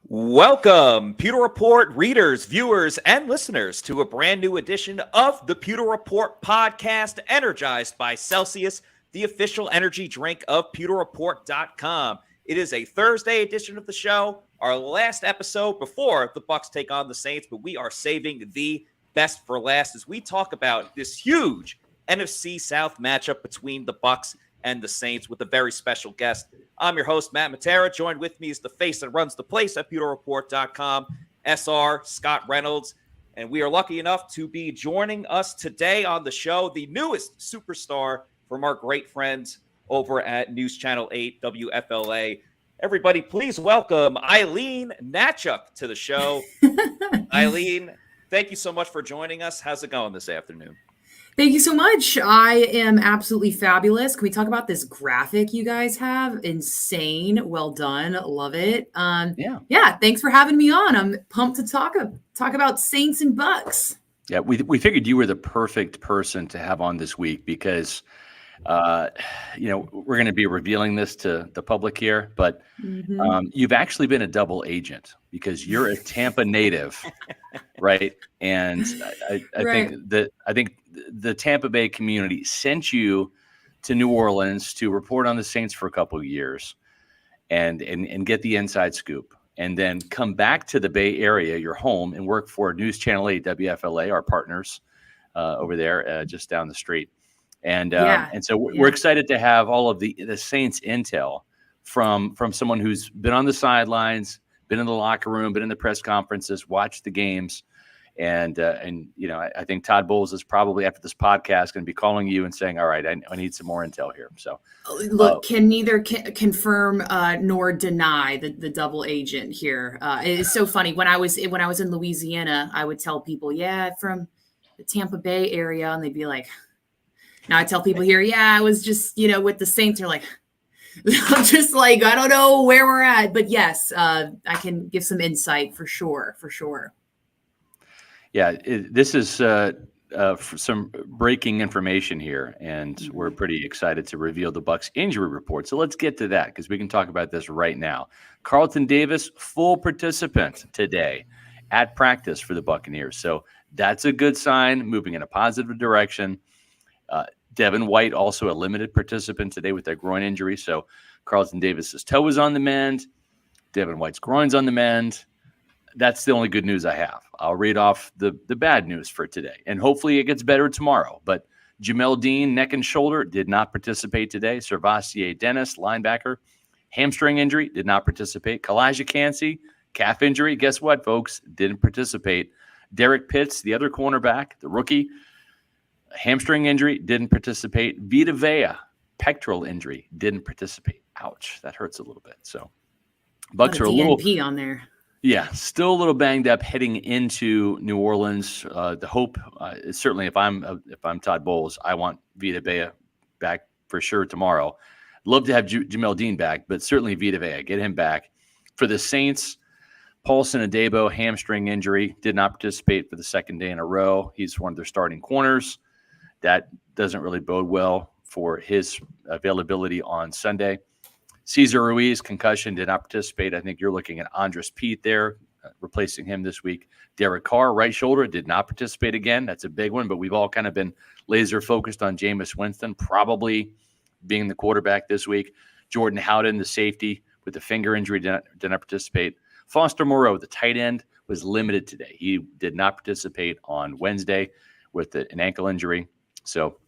Welcome, Pewter Report readers, viewers, and listeners to a brand new edition of the Pewter Report podcast, energized by Celsius, the official energy drink of PewterReport.com. It is a Thursday edition of the show, our last episode before the Bucs take on the Saints, but we are saving the best for last as we talk about this huge NFC South matchup between the Bucs and the Saints with a very special guest. I'm your host, Matt Matera. Joined with me is the face that runs the place at PewterReport.com, SR Scott Reynolds. And we are lucky enough to be joining us today on the show, the newest superstar from our great friends over at News Channel 8, WFLA. Everybody, please welcome Aileen Hnatiuk to the show. Aileen, thank you so much for joining us. How's it going this afternoon? Thank you so much. I am absolutely fabulous. Can we talk about this graphic you guys have? Insane. Well done. Love it. Yeah. Thanks for having me on. I'm pumped to talk about Saints and Bucs. Yeah, we figured you were the perfect person to have on this week because, we're going to be revealing this to the public here, but you've actually been a double agent because you're a Tampa native, right? And I think the Tampa Bay community sent you to New Orleans to report on the Saints for a couple of years and get the inside scoop, and then come back to the Bay Area, your home, and work for News Channel 8, WFLA, our partners over there just down the street. And so we're excited to have all of the Saints intel from someone who's been on the sidelines, been in the locker room, been in the press conferences, watched the games. And I think Todd Bowles is probably, after this podcast, going to be calling you and saying, all right, I need some more intel here. So look, can neither confirm nor deny the double agent here. It's so funny. When I was in Louisiana, I would tell people, from the Tampa Bay area. And they'd be like, now I tell people here, I was just, with the Saints. They're like, I'm just like, I don't know where we're at. But yes, I can give some insight for sure. Yeah, this is some breaking information here, and we're pretty excited to reveal the Bucs injury report. So let's get to that because we can talk about this right now. Carlton Davis, full participant today at practice for the Buccaneers. So that's a good sign, moving in a positive direction. Devin White, also a limited participant today with that groin injury. So Carlton Davis's toe is on the mend. Devin White's groin's on the mend. That's the only good news I have. I'll read off the bad news for today, and hopefully it gets better tomorrow. But Jamel Dean, neck and shoulder, did not participate today. Servassier Dennis, linebacker, hamstring injury, did not participate. Kalijah Kancey, calf injury. Guess what, folks? Didn't participate. Derek Pitts, the other cornerback, the rookie, hamstring injury, didn't participate. Vita Vea, pectoral injury, didn't participate. Ouch, that hurts a little bit. So Bucs are a little DNP on there. Yeah, still a little banged up heading into New Orleans. The hope is certainly, if I'm Todd Bowles, I want Vita Vea back for sure tomorrow. Love to have Jamel Dean back, but certainly Vita Vea, get him back. For the Saints, Paulson Adebo, hamstring injury, did not participate for the second day in a row. He's one of their starting corners. That doesn't really bode well for his availability on Sunday. Cesar Ruiz, concussion, did not participate. I think you're looking at Andres Pete there, replacing him this week. Derek Carr, right shoulder, did not participate again. That's a big one, but we've all kind of been laser focused on Jameis Winston, probably being the quarterback this week. Jordan Howden, the safety, with the finger injury, did not participate. Foster Moreau, the tight end, was limited today. He did not participate on Wednesday with an ankle injury. So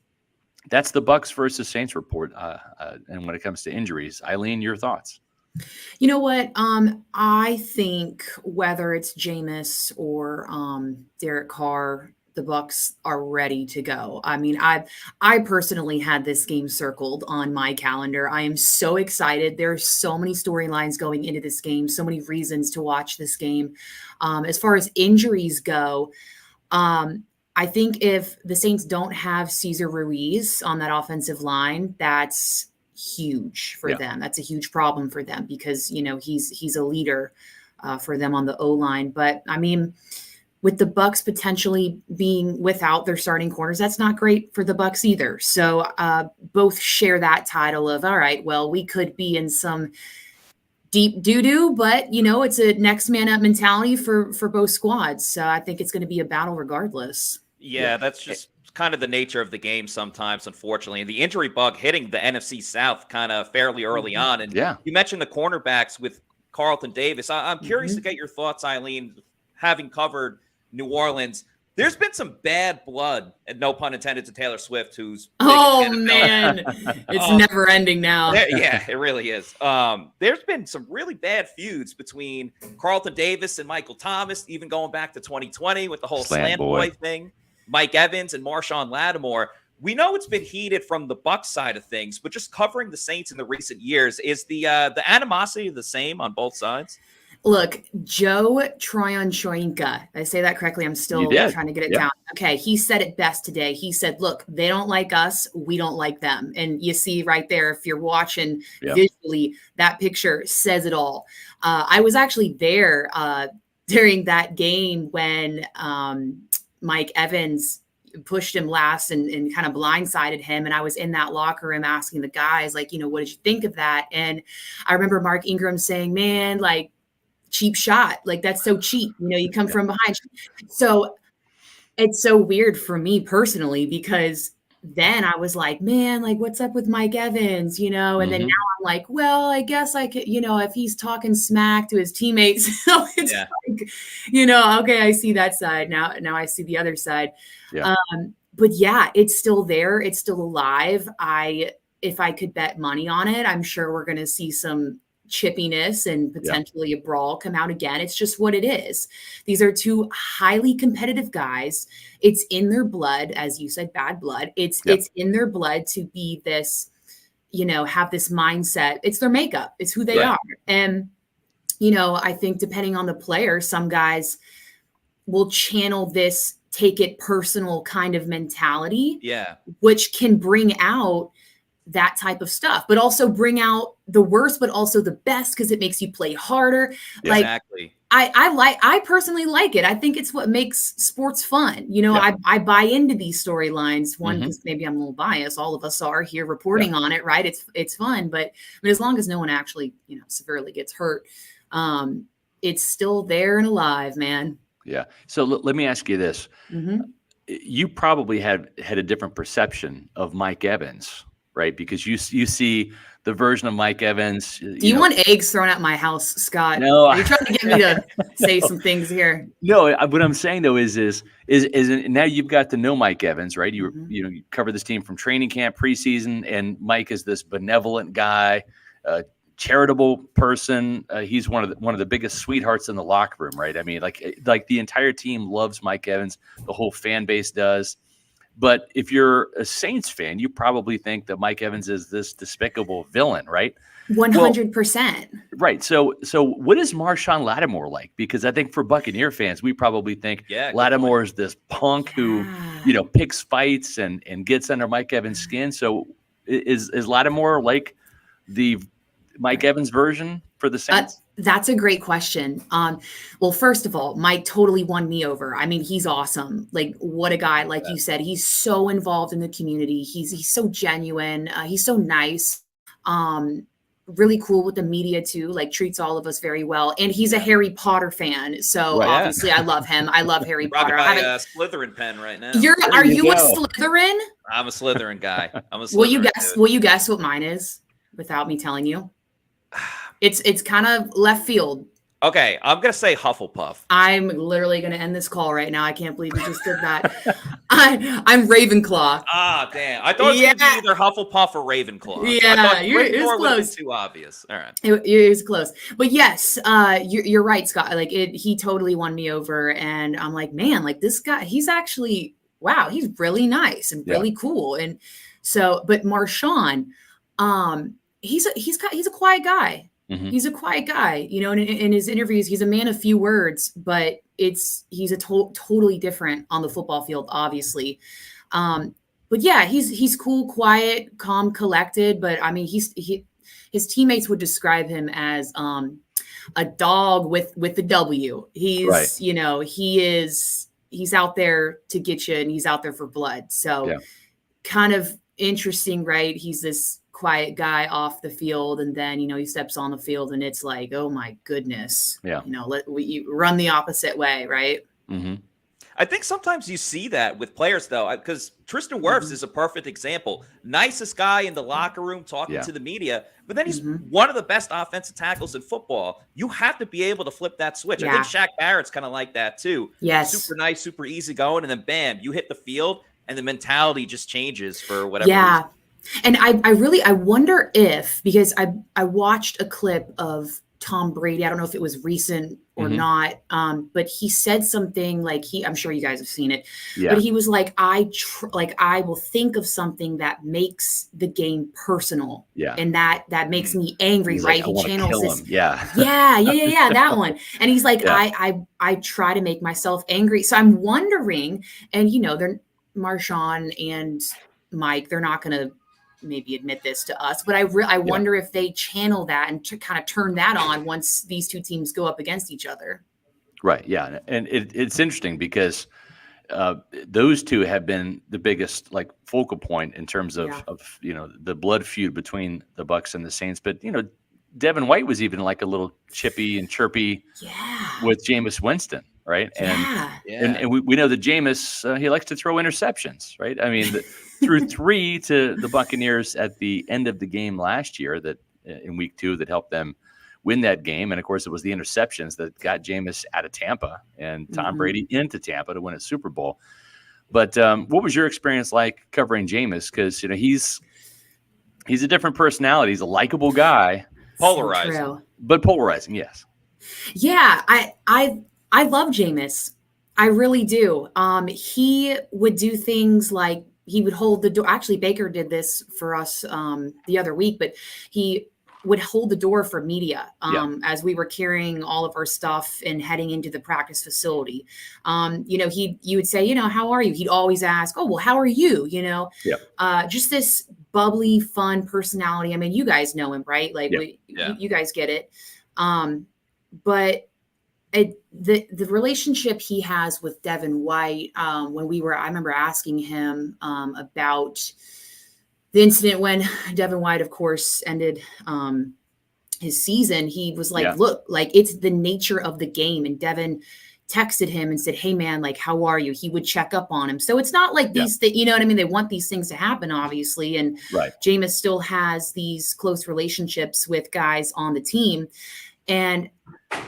that's the Bucs versus Saints report. And when it comes to injuries, Aileen, your thoughts? You know what? I think whether it's Jameis or Derek Carr, the Bucs are ready to go. I mean, I personally had this game circled on my calendar. I am so excited. There are so many storylines going into this game, so many reasons to watch this game. As far as injuries go, I think if the Saints don't have Cesar Ruiz on that offensive line, that's huge for them. That's a huge problem for them because, you know, he's a leader for them on the O-line. But, I mean, with the Bucs potentially being without their starting corners, that's not great for the Bucs either. So both share that title of, all right, well, we could be in some deep doo-doo, but it's a next man up mentality for both squads. So I think it's going to be a battle regardless. Yeah, that's just kind of the nature of the game sometimes, unfortunately. And the injury bug hitting the NFC South kind of fairly early on. And you mentioned the cornerbacks with Carlton Davis. I'm curious to get your thoughts, Aileen, having covered New Orleans. There's been some bad blood, and no pun intended to Taylor Swift, who's man, it's never ending now. Yeah, it really is. There's been some really bad feuds between Carlton Davis and Michael Thomas, even going back to 2020 with the whole slant boy thing. Mike Evans and Marshawn Lattimore. We know it's been heated from the Bucs side of things, but just covering the Saints in the recent years, is the animosity the same on both sides? Look, Joe Tryon-Shoyinka, I say that correctly. I'm still trying to get it down. Okay, he said it best today. He said, look, they don't like us. We don't like them. And you see right there, if you're watching visually, that picture says it all. I was actually there during that game when Mike Evans pushed him last and kind of blindsided him. And I was in that locker room asking the guys, like, what did you think of that? And I remember Mark Ingram saying, man, like, cheap shot. Like, that's so cheap. You come from behind. So it's so weird for me personally, because then I was like, man, like, what's up with Mike Evans, and then now I'm like, well, I guess I could, if he's talking smack to his teammates, it's like, okay, I see that side. Now I see the other side. Yeah. But yeah, it's still there. It's still alive. If I could bet money on it, I'm sure we're going to see some chippiness and potentially a brawl come out again. It's just what it is. These are two highly competitive guys. It's in their blood, as you said, bad blood. It's in their blood to be this, have this mindset. It's their makeup. It's who they are. And, I think depending on the player, some guys will channel this take it personal kind of mentality, which can bring out that type of stuff, but also bring out the worst, but also the best, because it makes you play harder. Exactly. Like I personally like it. I think it's what makes sports fun. I buy into these storylines. One, because maybe I'm a little biased. All of us are here reporting on it, right? It's fun, but as long as no one actually, severely gets hurt, it's still there and alive, man. Yeah. So let me ask you this. You probably had a different perception of Mike Evans, right? Because you see the version of Mike Evans. Do you want eggs thrown at my house, Scott? No. Are you trying to get me to say some things here? No, what I'm saying though is now you've got to know Mike Evans, right? You cover this team from training camp, preseason, and Mike is this benevolent guy, charitable person. He's one of the biggest sweethearts in the locker room, right? I mean, like the entire team loves Mike Evans. The whole fan base does. But if you're a Saints fan, you probably think that Mike Evans is this despicable villain, right? 100%. Right. So what is Marshawn Lattimore like? Because I think for Buccaneer fans, we probably think Lattimore is this punk who, picks fights and gets under Mike Evans' skin. So is Lattimore like the Mike Evans version for the Saints? That's a great question. Well, first of all, Mike totally won me over. I mean, he's awesome. Like, what a guy. Like you said, he's so involved in the community. He's so genuine. He's so nice. Really cool with the media too. Like, treats all of us very well. And he's a Harry Potter fan. So obviously I love him. I love Harry Potter. I have a Slytherin pen right now. Are you a Slytherin? I'm a Slytherin guy. Will you guess what mine is without me telling you? It's kind of left field. Okay, I'm going to say Hufflepuff. I'm literally going to end this call right now. I can't believe you just did that. I'm Ravenclaw. Ah, damn. I thought it was going to be either Hufflepuff or Ravenclaw. Yeah, it was close. Too obvious. All right. It was close. But yes, you're right, Scott. Like, he totally won me over. And I'm like, man, like, this guy, he's actually, wow, he's really nice and really cool. And so, but Marshawn, he's a quiet guy. He's a quiet guy, in his interviews, he's a man of few words, but he's a totally different on the football field, obviously. But yeah, he's cool, quiet, calm, collected. But I mean, his teammates would describe him as a dog with the W. He's, he's out there to get you, and he's out there for blood. So kind of interesting, right? He's this quiet guy off the field, and then he steps on the field and it's like, oh my goodness, Yeah. You run the opposite way, right? Mm-hmm. I think sometimes you see that with players, though, because Tristan Wirfs is a perfect example. Nicest guy in the locker room talking to the media, but then he's one of the best offensive tackles in football. You have to be able to flip that switch. I think Shaq Barrett's kind of like that, too. Yes. Super nice, super easy going, and then bam, you hit the field, and the mentality just changes for whatever reason. And I wonder if, because I watched a clip of Tom Brady. I don't know if it was recent or not, but he said something like I'm sure you guys have seen it, but he was like, I will think of something that makes the game personal, and that makes me angry, he's right? Like, he channels this, yeah, that one, and he's like, I try to make myself angry. So I'm wondering, and they're Marshawn and Mike, they're not going to maybe admit this to us, but I wonder if they channel that and to kind of turn that on once these two teams go up against each other. Right. Yeah. And it's interesting because those two have been the biggest focal point in terms of the blood feud between the Bucs and the Saints. But, Devin White was even like a little chippy and chirpy with Jameis Winston. Right. And we know that Jameis, he likes to throw interceptions. Right. I mean, threw 3 to the Buccaneers at the end of the game last year that in week 2 that helped them win that game. And of course, it was the interceptions that got Jameis out of Tampa and Tom Brady into Tampa to win a Super Bowl. But what was your experience like covering Jameis? Because, he's a different personality. He's a likable guy. Polarizing. So but polarizing, yes. Yeah, I love Jameis. I really do. He would do things like he would hold the door. Actually, Baker did this for us the other week, but he would hold the door for media as we were carrying all of our stuff and heading into the practice facility. You would say, how are you? He'd always ask, oh, well, how are you? Just this bubbly, fun personality. I mean, you guys know him, right? Like you guys get it. But the relationship he has with Devin White, I remember asking him about the incident when Devin White, of course, ended his season. He was like, look, like it's the nature of the game. And Devin texted him and said, hey man, like, how are you? He would check up on him. So it's not like these, you know what I mean? They want these things to happen, obviously. And Jameis still has these close relationships with guys on the team. And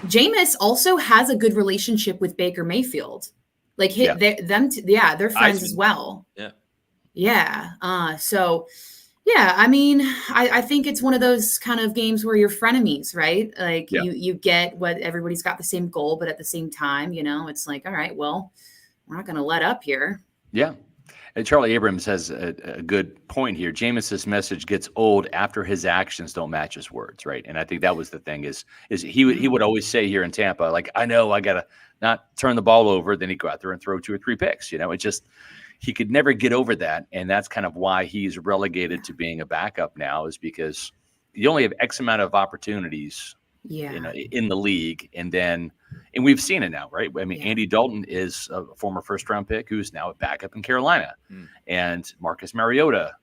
Jameis also has a good relationship with Baker Mayfield. Like they're friends as well. I mean, I think it's one of those kind of games where you're frenemies, right? Like you get what everybody's got the same goal, but at the same time, it's like, all right, well, we're not going to let up here. Yeah. And Charlie Abrams has a good point here. Jameis's message gets old after his actions don't match his words, right? And I think that was the thing is he would always say here in Tampa, like, I know I got to not turn the ball over. Then he'd go out there and throw 2 or 3 picks. It just he could never get over that. And that's kind of why he's relegated to being a backup now, is because you only have X amount of opportunities in the league. And we've seen it now, right? I mean, Andy Dalton is a former first-round pick who's now a backup in Carolina. And Marcus Mariota,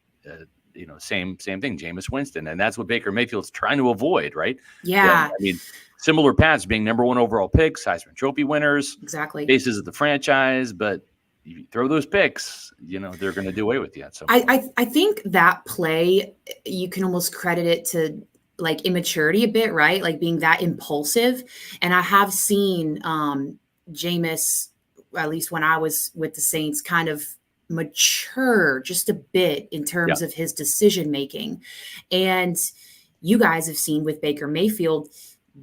same thing, Jameis Winston. And that's what Baker Mayfield's trying to avoid, right? Yeah. I mean, similar paths, being number 1 overall picks, Heisman Trophy winners. Exactly. Faces of the franchise, but you throw those picks, they're going to do away with you. So I think that play, you can almost credit it to like immaturity a bit, right? Like being that impulsive. And I have seen Jameis, at least when I was with the Saints, kind of mature just a bit in terms of his decision making. And you guys have seen with Baker Mayfield,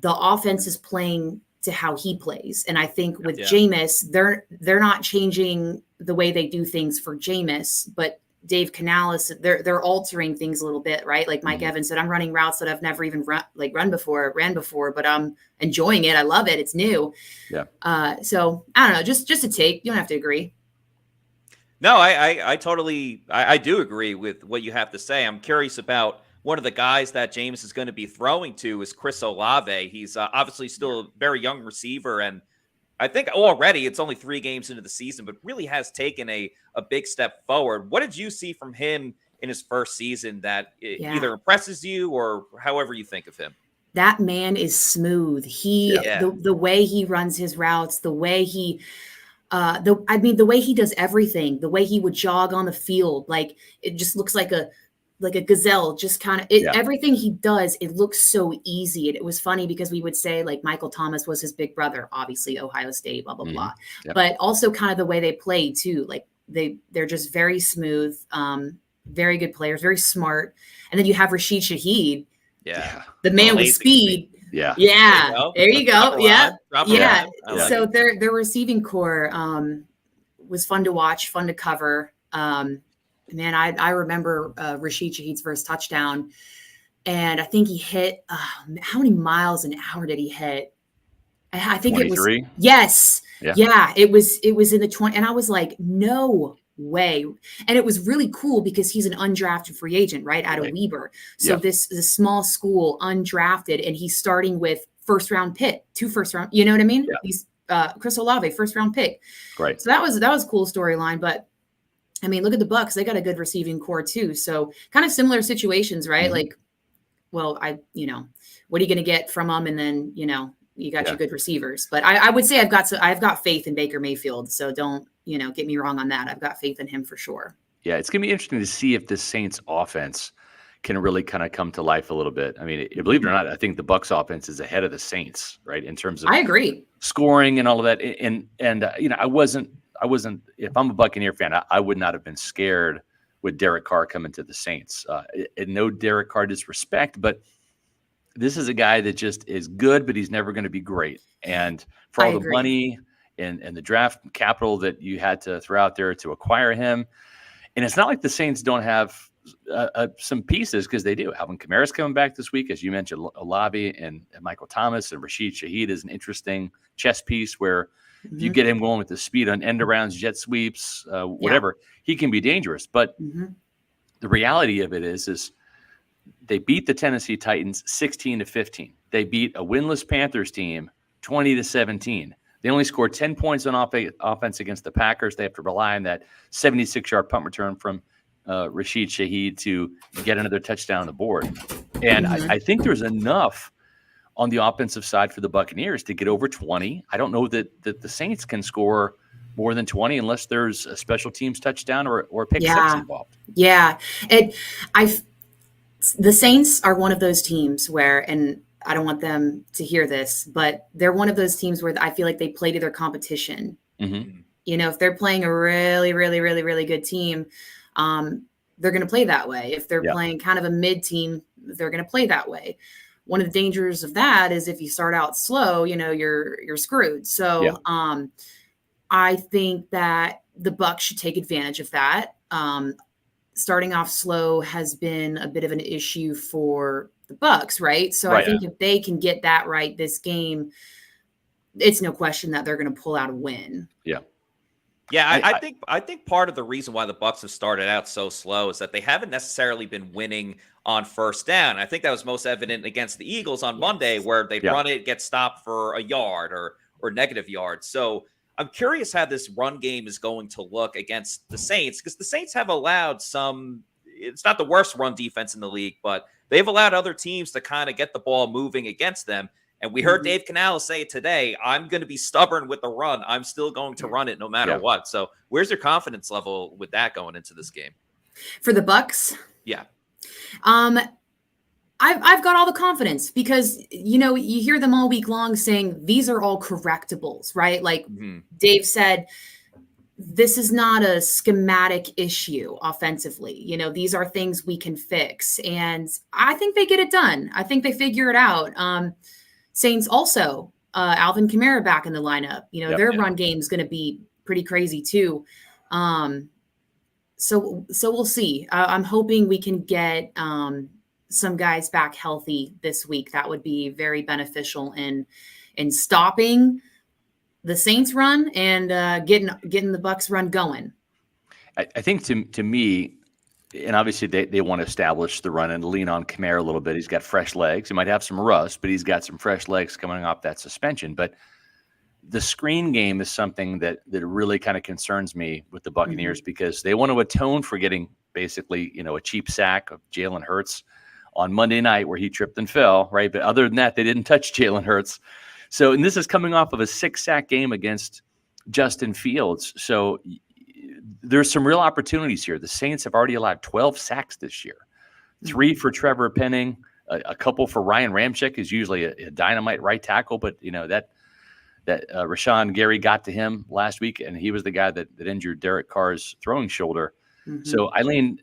the offense is playing to how he plays. And I think with Jameis, they're not changing the way they do things for Jameis, but Dave Canales, they're altering things a little bit, right? Like Mike Evans said, I'm running routes that I've never even ran before, but I'm enjoying it. I love it. It's new. Yeah. So I don't know, just a take. You don't have to agree. No, I totally do agree with what you have to say. I'm curious about one of the guys that Jameis is going to be throwing to is Chris Olave. He's obviously still a very young receiver, and I think already it's only 3 games into the season, but really has taken a big step forward. What did you see from him in his first season that either impresses you or however you think of him? That man is smooth. The way he runs his routes, the way he the way he does everything, the way he would jog on the field, like it just looks like a gazelle, just kind of everything he does, it looks so easy. And it was funny because we would say like Michael Thomas was his big brother, obviously Ohio State, blah, blah, blah. Yep. But also kind of the way they play too. Like they're just very smooth, very good players, very smart. And then you have Rashid Shaheed. Yeah. The man with speed. Yeah. Yeah. There you go. Yeah. Yeah. So it. their receiving core was fun to watch, fun to cover. Man, I remember Rashid Shaheed's first touchdown, and I think he hit how many miles an hour did he hit? I think 23? It was yes, yeah. It was in the 20, and I was like, no way. And it was really cool because he's an undrafted free agent, right, out of Weber. So this small school, undrafted, and he's starting with first round pick, 2 first round. You know what I mean? Yeah. He's Chris Olave, first round pick. Right. So that was a cool storyline, but. I mean, look at the Bucs. They got a good receiving core too. So kind of similar situations, right? Mm-hmm. Like, well, what are you going to get from them? And then, you got your good receivers, but I would say I've got faith in Baker Mayfield. So don't, get me wrong on that. I've got faith in him for sure. Yeah. It's going to be interesting to see if the Saints offense can really kind of come to life a little bit. I mean, believe it or not, I think the Bucs offense is ahead of the Saints, right? In terms of I agree. Scoring and all of that. And I wasn't, if I'm a Buccaneer fan, I would not have been scared with Derek Carr coming to the Saints. And no Derek Carr disrespect, but this is a guy that just is good, but he's never going to be great. And for all the money and the draft capital that you had to throw out there to acquire him, and it's not like the Saints don't have some pieces, because they do. Alvin Kamara's coming back this week, as you mentioned, Olave and Michael Thomas, and Rashid Shaheed is an interesting chess piece where if you get him going with the speed on end arounds, jet sweeps, whatever, he can be dangerous. But the reality of it is they beat the Tennessee Titans 16-15. They beat a winless Panthers team 20-17. They only scored 10 points on offense against the Packers. They have to rely on that 76-yard punt return from Rashid Shaheed to get another touchdown on the board. And I think there's enough on the offensive side for the Buccaneers to get over 20. I don't know that the Saints can score more than 20 unless there's a special teams touchdown or a pick six involved. Yeah. The Saints are one of those teams where, and I don't want them to hear this, but they're one of those teams where I feel like they play to their competition. Mm-hmm. If they're playing a really, really, really, really good team, they're going to play that way. If they're playing kind of a mid team, they're going to play that way. One of the dangers of that is if you start out slow, you're screwed. So I think that the Bucs should take advantage of that. Starting off slow has been a bit of an issue for the Bucs, right? So I think if they can get that right this game, it's no question that they're going to pull out a win. Yeah. Yeah, I think part of the reason why the Bucs have started out so slow is that they haven't necessarily been winning on first down. I think that was most evident against the Eagles on Monday, where they'd run it, get stopped for a yard or negative yards. So I'm curious how this run game is going to look against the Saints, because the Saints have allowed it's not the worst run defense in the league, but they've allowed other teams to kind of get the ball moving against them. And we heard Dave Canales say today, I'm going to be stubborn with the run. I'm still going to run it no matter what. So where's your confidence level with that going into this game? For the Bucs? Yeah. I've got all the confidence because, you hear them all week long saying these are all correctables, right? Like Dave said, this is not a schematic issue offensively. These are things we can fix. And I think they get it done. I think they figure it out. Saints also, Alvin Kamara back in the lineup. Their run game is going to be pretty crazy too. So we'll see. I'm hoping we can get some guys back healthy this week. That would be very beneficial in stopping the Saints run and getting the Bucs run going. I think to me, and obviously they want to establish the run and lean on Kamara a little bit. He's got fresh legs. He might have some rust, but he's got some fresh legs coming off that suspension. But the screen game is something that really kind of concerns me with the Buccaneers because they want to atone for getting basically, a cheap sack of Jalen Hurts on Monday night where he tripped and fell, right? But other than that, they didn't touch Jalen Hurts. So, and this is coming off of a 6-sack game against Justin Fields. So there's some real opportunities here. The Saints have already allowed 12 sacks this year, 3 for Trevor Penning, a couple for Ryan Ramczyk, who's usually a dynamite right tackle, but that Rashawn Gary got to him last week, and he was the guy that injured Derek Carr's throwing shoulder. Mm-hmm. So, Aileen,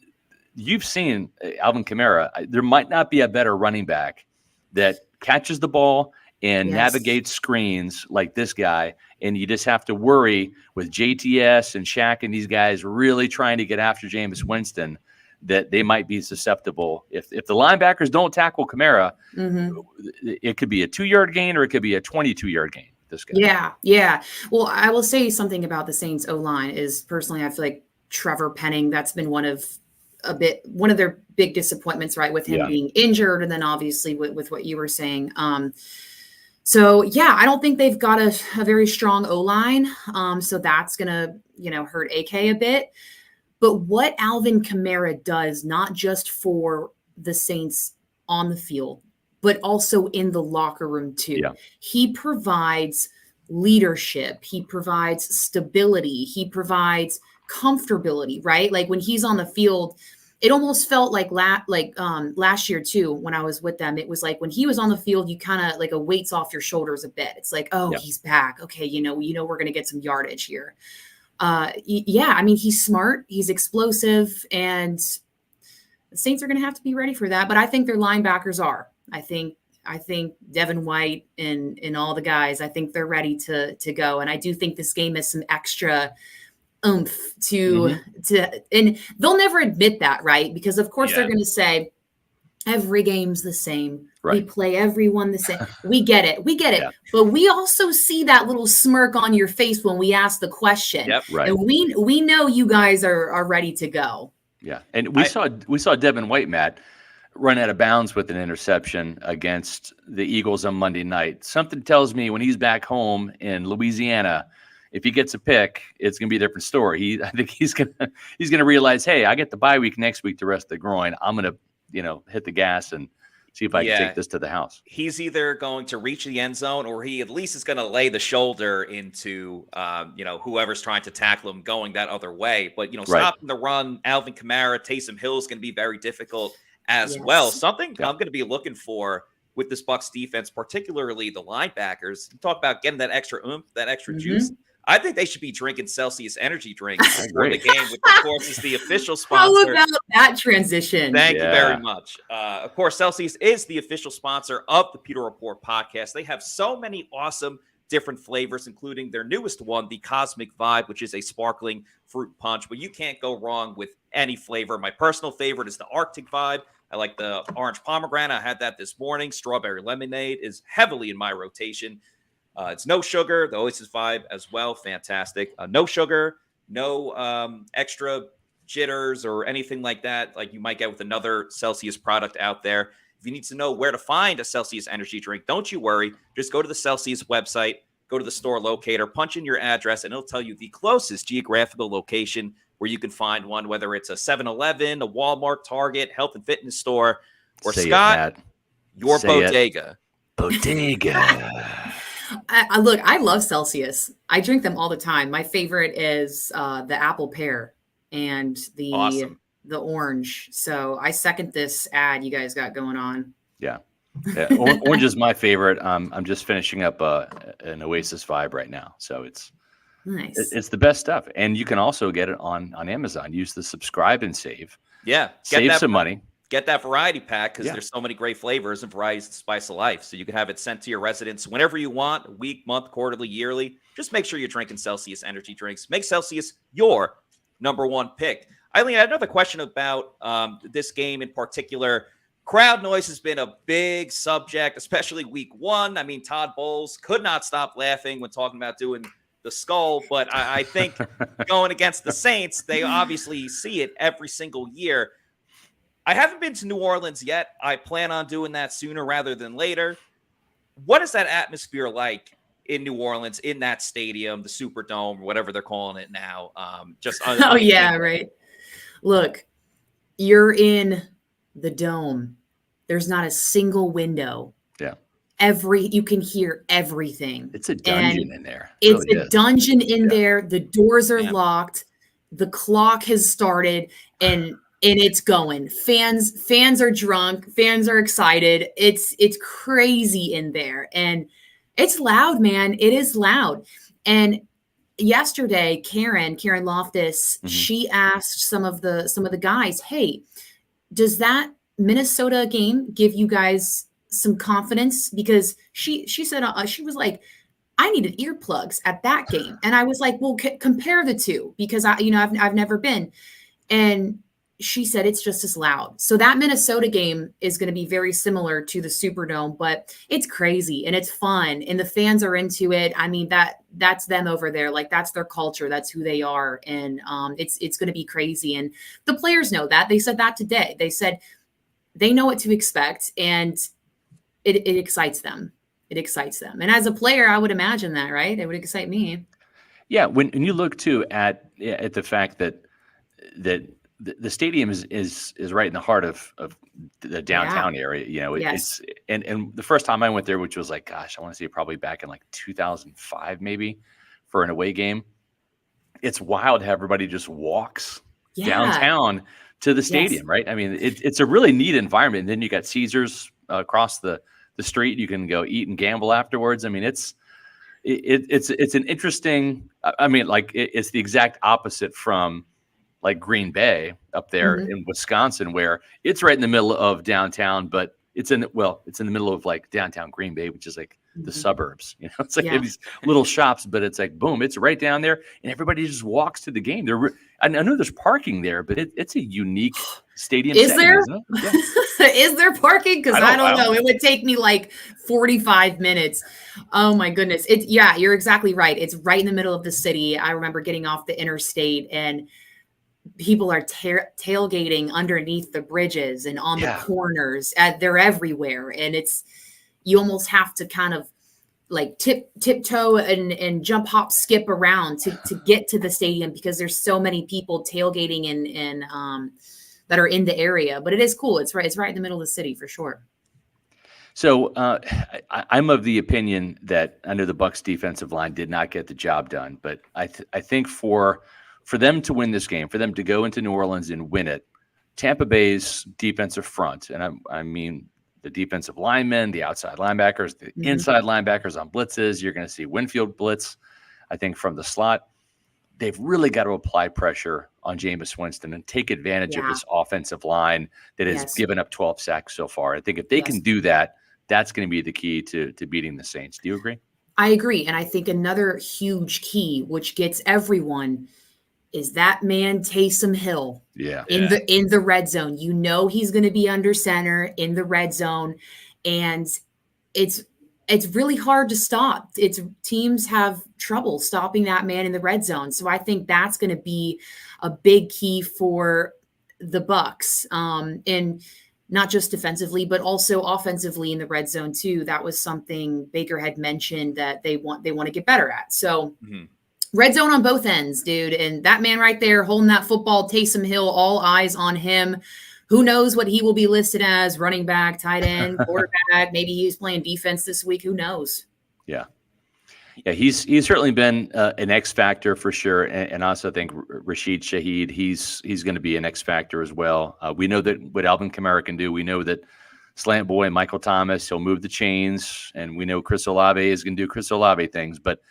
you've seen Alvin Kamara. There might not be a better running back that catches the ball and navigates screens like this guy, and you just have to worry with JTS and Shaq and these guys really trying to get after Jameis Winston that they might be susceptible. If the linebackers don't tackle Kamara, it could be a 2-yard gain or it could be a 22-yard gain. This guy. Yeah. Well, I will say something about the Saints O-line is personally, I feel like Trevor Penning, that's been one of their big disappointments, right? With him being injured. And then obviously with what you were saying. So yeah, I don't think they've got a very strong O-line. So that's going to, hurt AK a bit. But what Alvin Kamara does, not just for the Saints on the field, but also in the locker room too. Yeah. He provides leadership. He provides stability. He provides comfortability, right? Like when he's on the field, it almost felt like last year too, when I was with them, it was like when he was on the field, you kind of like a weight's off your shoulders a bit. It's like, he's back. Okay. We're going to get some yardage here. I mean, he's smart, he's explosive, and the Saints are going to have to be ready for that. But I think their linebackers are. I think Devin White and all the guys, I think they're ready to go. And I do think this game has some extra oomph to and they'll never admit that, right? Because of course they're going to say every game's the same. Right. We play everyone the same. We get it. Yeah. But we also see that little smirk on your face when we ask the question. Yep, right. And we know you guys are ready to go. Yeah. And we saw Devin White, Matt, run out of bounds with an interception against the Eagles on Monday night. Something tells me when he's back home in Louisiana, if he gets a pick, it's going to be a different story. I think he's going to realize, hey, I get the bye week next week to rest the groin. I'm going to, hit the gas and see if I can take this to the house. He's either going to reach the end zone or he at least is going to lay the shoulder into, whoever's trying to tackle him going that other way. But, stopping the run, Alvin Kamara, Taysom Hill is going to be very difficult as well. Something I'm going to be looking for with this Bucs defense, particularly the linebackers. You talk about getting that extra oomph, that extra juice. I think they should be drinking Celsius energy drinks before the game, which of course is the official sponsor. How about that transition? Thank you very much. Of course, Celsius is the official sponsor of the Pewter Report podcast. They have so many awesome different flavors, including their newest one, the Cosmic Vibe, which is a sparkling fruit punch. But you can't go wrong with any flavor. My personal favorite is the Arctic Vibe. I like the orange pomegranate. I had that this morning. Strawberry lemonade is heavily in my rotation. It's no sugar. The Oasis Vibe as well. Fantastic. No sugar, no extra jitters or anything like that, like you might get with another Celsius product out there. If you need to know where to find a Celsius energy drink, don't you worry. Just go to the Celsius website, go to the store locator, punch in your address, and it'll tell you the closest geographical location where you can find one, whether it's a 7-Eleven, a Walmart, Target, health and fitness store, or Scott, your bodega. Bodega. Look, I love Celsius. I drink them all the time. My favorite is the apple pear and the orange. So I second this ad you guys got going on. Yeah. Orange is my favorite. I'm just finishing up an Oasis Vibe right now. So it's nice. It's the best stuff. And you can also get it on Amazon. Use the subscribe and save. Yeah. Save some money. Get that variety pack because there's so many great flavors and varieties to spice of life. So you can have it sent to your residence whenever you want, week, month, quarterly, yearly. Just make sure you're drinking Celsius energy drinks. Make Celsius your number one pick. Aileen, I had another question about this game in particular. Crowd noise has been a big subject, especially week one. I mean, Todd Bowles could not stop laughing when talking about doing the skull, but I think going against the Saints, they obviously see it every single year. I haven't been to New Orleans yet. I plan on doing that sooner rather than later. What is that atmosphere like in New Orleans, in that stadium, the Superdome, whatever they're calling it now? Right. Look, You're in the dome. There's not a single window. Yeah. You can hear everything. It's a dungeon in there. It's really a is. dungeon in there. The doors are Yeah. locked. The clock has started and it's going. Fans are drunk. Fans are excited. It's crazy in there. And it's loud, man. It is loud. And yesterday, Karen Loftus, she asked some of the guys, hey, does that Minnesota game give you guys some confidence? Because she said, she was like, I needed earplugs at that game. And I was like, well, compare the two, because I've never been. And she said it's just as loud. So that Minnesota game is going to be very similar to the Superdome, but it's crazy and it's fun and the fans are into it. I mean, that's them over there. Like, that's their culture. That's who they are. And it's going to be crazy. And the players know that. They said that today. They said they know what to expect, and it excites them. It excites them. And as a player, I would imagine that, right? It would excite me. Yeah. When you look too at the fact that the stadium is right in the heart of the downtown area. Yes. And the first time I went there, which was like, gosh, I want to say probably back in like 2005, maybe, for an away game. It's wild how everybody just walks downtown to the stadium, right? I mean, it's a really neat environment. And then you got Caesars across the street. You can go eat and gamble afterwards. I mean, it's an interesting. I mean, like it's the exact opposite from like Green Bay up there in Wisconsin, where it's right in the middle of downtown, but it's in the middle of like downtown Green Bay, which is like the suburbs. It's like these little shops, but it's like, boom, it's right down there, and everybody just walks to the game. I know there's parking there, but it's a unique stadium. Is setting, there? isn't it? Yeah. Is there parking? Because I don't know. know. It would take me like 45 minutes. Oh my goodness. You're exactly right. It's right in the middle of the city. I remember getting off the interstate and people are tailgating underneath the bridges and on the corners. They're everywhere. And you almost have to kind of like tiptoe and jump, hop, skip around to get to the stadium, because there's so many people tailgating and that are in the area. But it is cool. It's right in the middle of the city for sure. So I'm of the opinion that under the Bucs defensive line did not get the job done. But I think for them to win this game, for them to go into New Orleans and win it, Tampa Bay's defensive front, and I mean the defensive linemen, the outside linebackers, the inside linebackers on blitzes. You're going to see Winfield blitz, I think, from the slot. They've really got to apply pressure on Jameis Winston and take advantage of this offensive line that has given up 12 sacks so far. I think if they can do that, that's going to be the key to beating the Saints. Do you agree? I agree. And I think another huge key, which gets everyone, is that man Taysom Hill in the red zone. He's going to be under center in the red zone, and it's really hard to stop. Teams have trouble stopping that man in the red zone. So I think that's going to be a big key for the Bucs, and not just defensively, but also offensively in the red zone too. That was something Baker had mentioned that they want to get better at. So. Red zone on both ends, dude. And that man right there holding that football, Taysom Hill, all eyes on him. Who knows what he will be listed as? Running back, tight end, quarterback. Maybe he's playing defense this week. Who knows? Yeah, he's certainly been an X factor for sure. And also I think Rashid Shaheed, he's going to be an X factor as well. We know that what Alvin Kamara can do. We know that Slant Boy, Michael Thomas, he'll move the chains. And we know Chris Olave is going to do Chris Olave things. But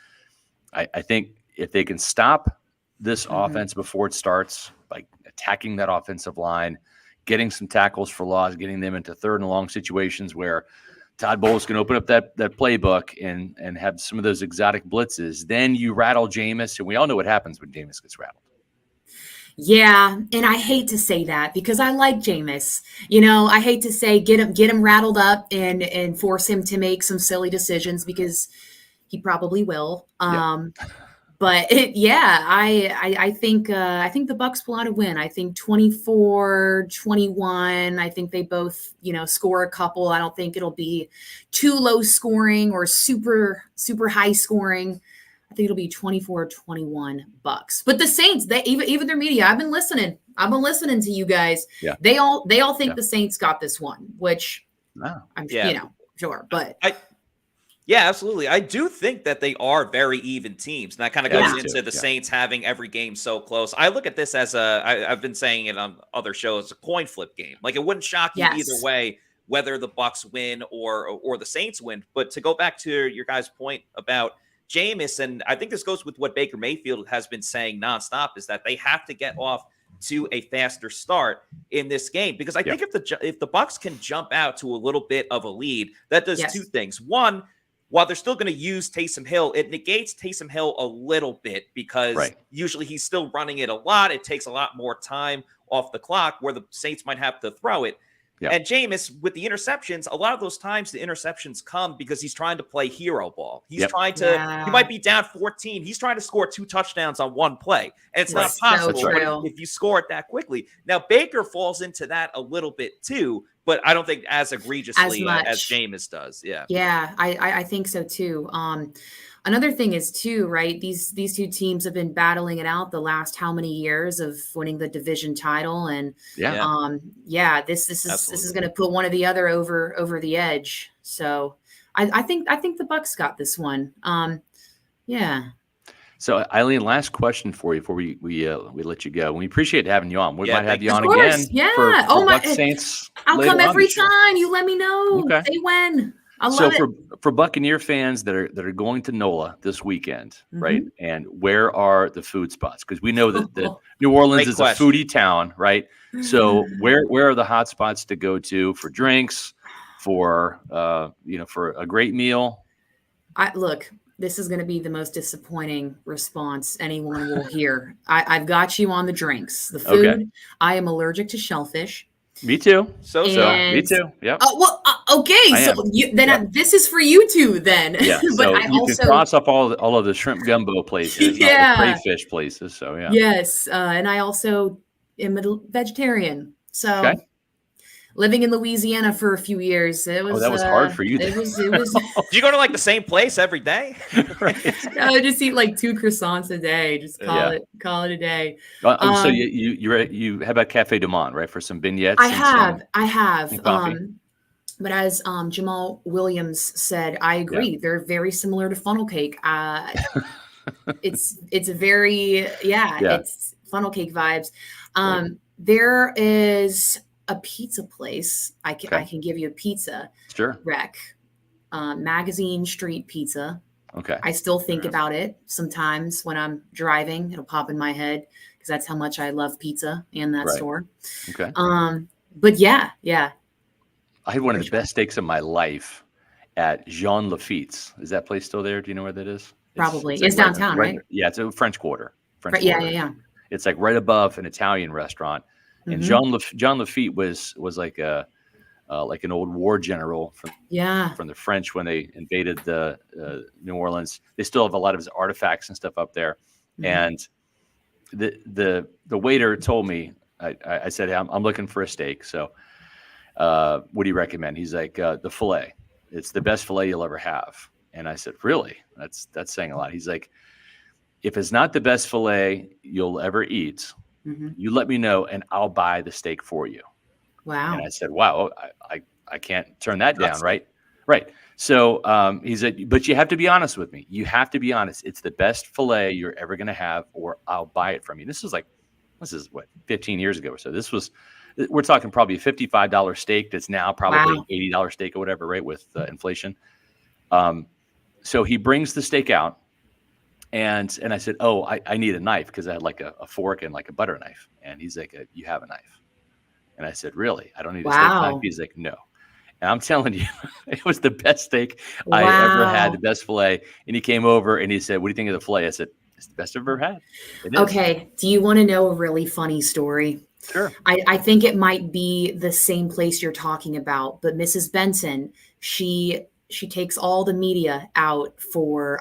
I think if they can stop this offense before it starts, like attacking that offensive line, getting some tackles for loss, getting them into third and long situations where Todd Bowles can open up that playbook and have some of those exotic blitzes, then you rattle Jameis, and we all know what happens when Jameis gets rattled. Yeah, and I hate to say that because I like Jameis. I hate to say get him rattled up and force him to make some silly decisions, because he probably will. But I think the Bucs pull out a win. I think 24-21. I think they both, score a couple. I don't think it'll be too low scoring or super, super high scoring. I think it'll be 24-21 Bucs. But the Saints, they even their media, I've been listening to you guys. Yeah. They all think the Saints got this one, which I'm sure. But yeah, absolutely. I do think that they are very even teams. And that kind of goes into the Saints having every game so close. I look at this as I've been saying it on other shows, a coin flip game. Like, it wouldn't shock you either way, whether the Bucs win or the Saints win. But to go back to your guys' point about Jameis, and I think this goes with what Baker Mayfield has been saying nonstop, is that they have to get off to a faster start in this game, because I think if the Bucs can jump out to a little bit of a lead, that does two things. One, while they're still going to use Taysom Hill, it negates Taysom Hill a little bit, because usually he's still running it a lot. It takes a lot more time off the clock, where the Saints might have to throw it. Yeah. And Jameis, with the interceptions, a lot of those times the interceptions come because he's trying to play hero ball. He's trying to, he might be down 14. He's trying to score 2 touchdowns on one play. And it's not possible if you score it that quickly. Now, Baker falls into that a little bit too, but I don't think as egregiously as Jameis does. Yeah. Yeah, I think so too. Another thing is too, right? These two teams have been battling it out the last how many years of winning the division title, and this is going to put one or the other over the edge. So I think the Bucs got this one. So Aileen, last question for you before we let you go. We appreciate having you on. We might have you on again. Yeah. For Bucs Saints. I'll come every time. You let me know. Okay. They win. I love it. For Buccaneer fans that are going to NOLA this weekend, right? And where are the food spots? Because we know that New Orleans is a foodie town, right? So where are the hot spots to go to for drinks, for for a great meal? Look, this is going to be the most disappointing response anyone will hear. I've got you on the drinks. The food, okay. I am allergic to shellfish. Me too. So me too. Yeah. Okay. So this is for you two then. Yeah. But so you can cross up all of the shrimp gumbo places, not the crayfish places. So yeah. Yes, and I also am a vegetarian. So living in Louisiana for a few years, it was. That was hard for you. It was. Did you go to like the same place every day? I just eat like 2 croissants a day. Just call it a day. So you how about Cafe Du Monde, right, for some vignettes? I have. But as Jamal Williams said, I agree. They're very similar to funnel cake. It's very it's funnel cake vibes. There is a pizza place. I can give you a pizza rec. Magazine Street Pizza. Okay. I still think about it sometimes when I'm driving. It'll pop in my head because that's how much I love pizza and that store. Okay. But yeah. I had one of the best steaks of my life at Jean Lafitte's. Is that place still there? Do you know where that is? Probably. It's downtown, right? Yeah, it's a French Quarter. Yeah. It's like right above an Italian restaurant. And Jean Lafitte was like an old war general from the French when they invaded the New Orleans. They still have a lot of his artifacts and stuff up there. And the waiter told me, I said, hey, I'm looking for a steak. So what do you recommend? He's like, the filet. It's the best filet you'll ever have. And I said, really? That's saying a lot. He's like, if it's not the best filet you'll ever eat, you let me know and I'll buy the steak for you. Wow. And I said, wow, I can't turn that down, right? Right. So he said, but you have to be honest with me. You have to be honest. It's the best filet you're ever going to have, or I'll buy it from you. This is what, 15 years ago or so. We're talking probably a $55 steak that's now probably an $80 steak or whatever, right, with inflation. So he brings the steak out. And I said, oh, I need a knife because I had like a fork and like a butter knife. And he's like, you have a knife. And I said, really? I don't need a steak knife? He's like, no. And I'm telling you, it was the best steak I ever had, the best filet. And he came over and he said, what do you think of the filet? I said, it's the best I've ever had. Okay. Do you want to know a really funny story? Sure. I think it might be the same place you're talking about, but Mrs. Benson, she takes all the media out for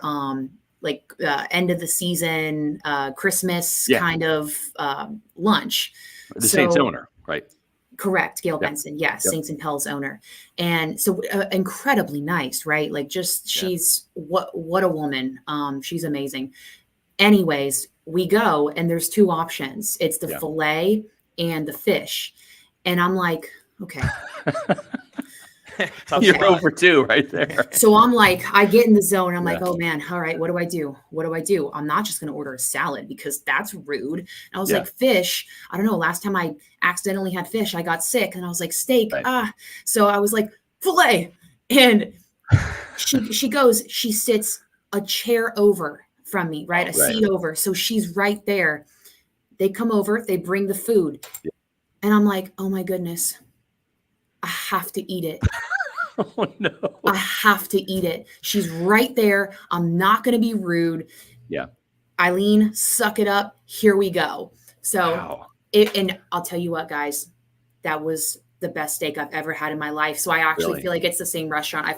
end of the season, Christmas kind of lunch. The Saints owner, right? Correct. Gail Yep. Benson. Yes. Yep. Saints and Pels owner. And so incredibly nice, right? Like she's what a woman. She's amazing. Anyways, we go and there's two options. It's the filet and the fish. And I'm like, okay. You're over 2 right there. So I'm like, I get in the zone. I'm like, oh man, all right, what do I do? What do I do? I'm not just going to order a salad because that's rude. And I was like, fish. I don't know. Last time I accidentally had fish, I got sick, and I was like, steak. Right. So I was like, filet. And she sits a chair over from me, right? Seat over. So she's right there. They come over, they bring the food. Yeah. And I'm like, oh my goodness, I have to eat it. Oh no. I have to eat it. She's right there. I'm not going to be rude. Yeah. Aileen, suck it up. Here we go. So, and I'll tell you what, guys, that was the best steak I've ever had in my life. So I actually feel like it's the same restaurant. I'm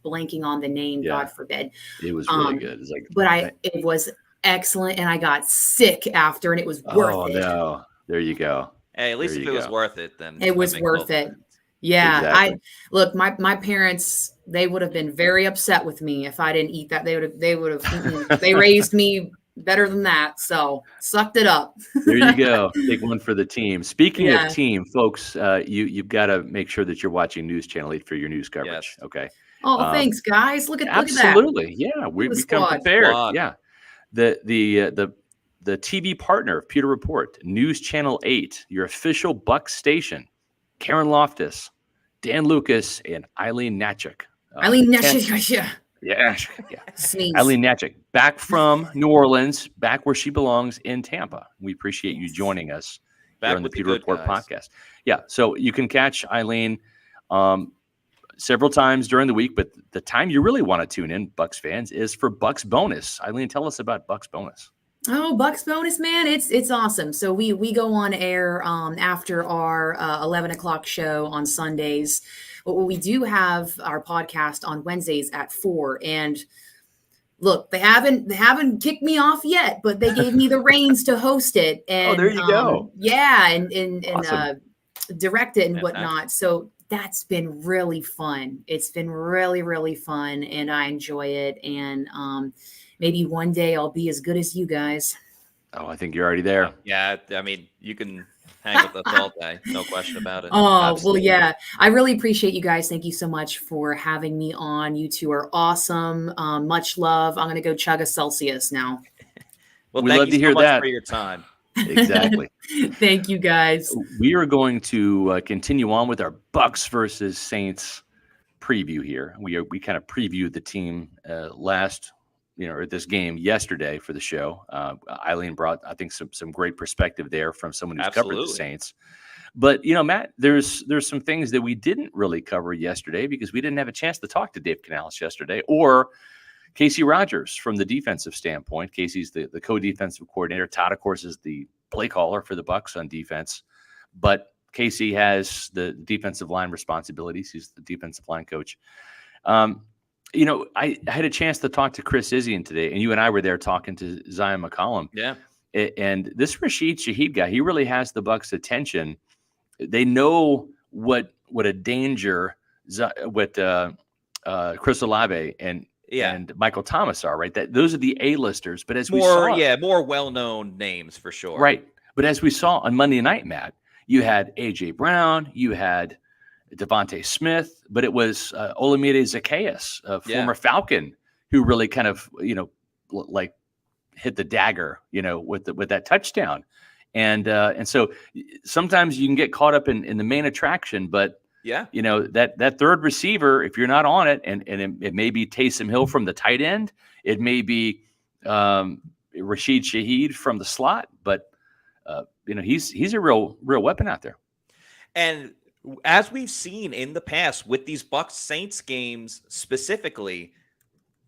blanking on the name, God forbid. It was really good. It's like, but it was excellent, and I got sick after, and it was worth it. Oh no. There you go. Hey, at least if it was worth it, then it was worth it. Yeah. Exactly. Look, my parents, they would have been very upset with me if I didn't eat that. They would have they raised me better than that. So sucked it up. There you go. Take one for the team. Speaking of team, folks, you've got to make sure that you're watching News Channel 8 for your news coverage. Yes. Okay. Oh, thanks, guys. Look at that. Absolutely. Yeah. We come prepared. Squad. Yeah. The TV partner of Pewter Report, News Channel 8, your official Bucs station. Karen Loftus, Dan Lucas, and Aileen Hnatiuk. Aileen Hnatiuk, yeah. Aileen Hnatiuk, back from New Orleans, back where she belongs in Tampa. We appreciate you joining us here on the Pewter Report podcast. Yeah, so you can catch Aileen several times during the week, but the time you really want to tune in, Bucs fans, is for Bucs Bonus. Aileen, tell us about Bucs Bonus. Oh, Bucs Bonus, man. It's awesome. So we go on air after our 11 o'clock show on Sundays. But we do have our podcast on Wednesdays at 4. And look, they haven't kicked me off yet, but they gave me the reins to host it. And there you go. Yeah, and awesome. Direct it and whatnot. So that's been really fun. It's been really, really fun, and I enjoy it. And maybe one day I'll be as good as you guys. Oh, I think you're already there. Yeah, I mean, you can hang with us all day. No question about it. Oh, absolutely. Well, yeah. I really appreciate you guys. Thank you so much for having me on. You two are awesome. Much love. I'm going to go chug a Celsius now. Well, we love to hear that for your time. Exactly. Thank you, guys. We are going to continue on with our Bucs versus Saints preview here. We kind of previewed the team or this game yesterday for the show. Aileen brought, I think, some great perspective there from someone who's covered the Saints. But, Matt, there's some things that we didn't really cover yesterday because we didn't have a chance to talk to Dave Canales yesterday or Casey Rogers from the defensive standpoint. Casey's the co-defensive coordinator. Todd, of course, is the play caller for the Bucs on defense. But Casey has the defensive line responsibilities. He's the defensive line coach. I had a chance to talk to Chris Izzian today, and you and I were there talking to Zion McCollum. Yeah. And this Rashid Shaheed guy, he really has the Bucs' attention. They know what a danger Chris Olave and Michael Thomas are, right? That those are the A-listers. But as we saw, more well-known names for sure, right? But as we saw on Monday Night, Matt, you had A.J. Brown, you had Devontae Smith, but it was Olamide Zaccheaus, a former Falcon, who really kind of, like hit the dagger, with that touchdown. And so sometimes you can get caught up in the main attraction, but that third receiver, if you're not on it, and it may be Taysom Hill from the tight end, it may be Rashid Shaheed from the slot, but he's a real weapon out there. And as we've seen in the past with these Bucs Saints games specifically,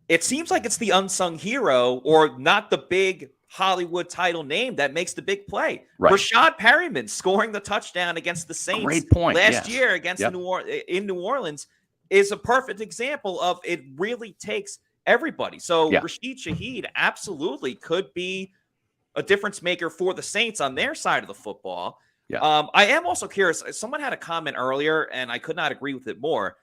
it seems like it's the unsung hero or not the big Hollywood title name that makes the big play. Right. Rashad Perryman scoring the touchdown against the Saints last year against in New Orleans is a perfect example of it really takes everybody. So Rashid Shaheed absolutely could be a difference maker for the Saints on their side of the football. Yeah. I am also curious. Someone had a comment earlier, and I could not agree with it more.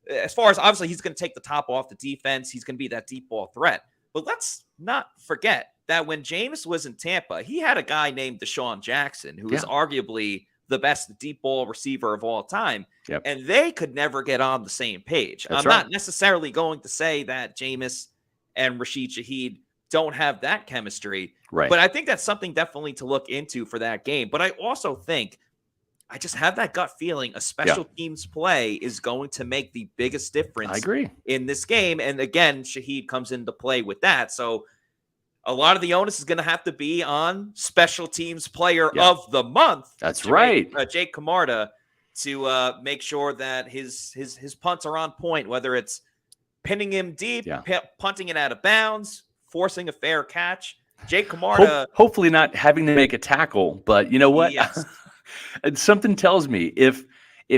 As far as obviously he's going to take the top off the defense, he's going to be that deep ball threat. But let's not forget that when Jameis was in Tampa, he had a guy named Deshaun Jackson, who is arguably the best deep ball receiver of all time. Yep. And they could never get on the same page. That's I'm not necessarily going to say that Jameis and Rashid Shaheed don't have that chemistry. Right. But I think that's something definitely to look into for that game. But I also think I just have that gut feeling a special teams play is going to make the biggest difference I agree. in this game. And again, Shaheed comes into play with that. So a lot of the onus is going to have to be on special teams player of the month. That's right. Jake Kamara to make sure that his punts are on point, whether it's pinning him deep, punting it out of bounds, forcing a fair catch. Jake Kamara. Hopefully not having to make a tackle, but you know what? Yes. Something tells me if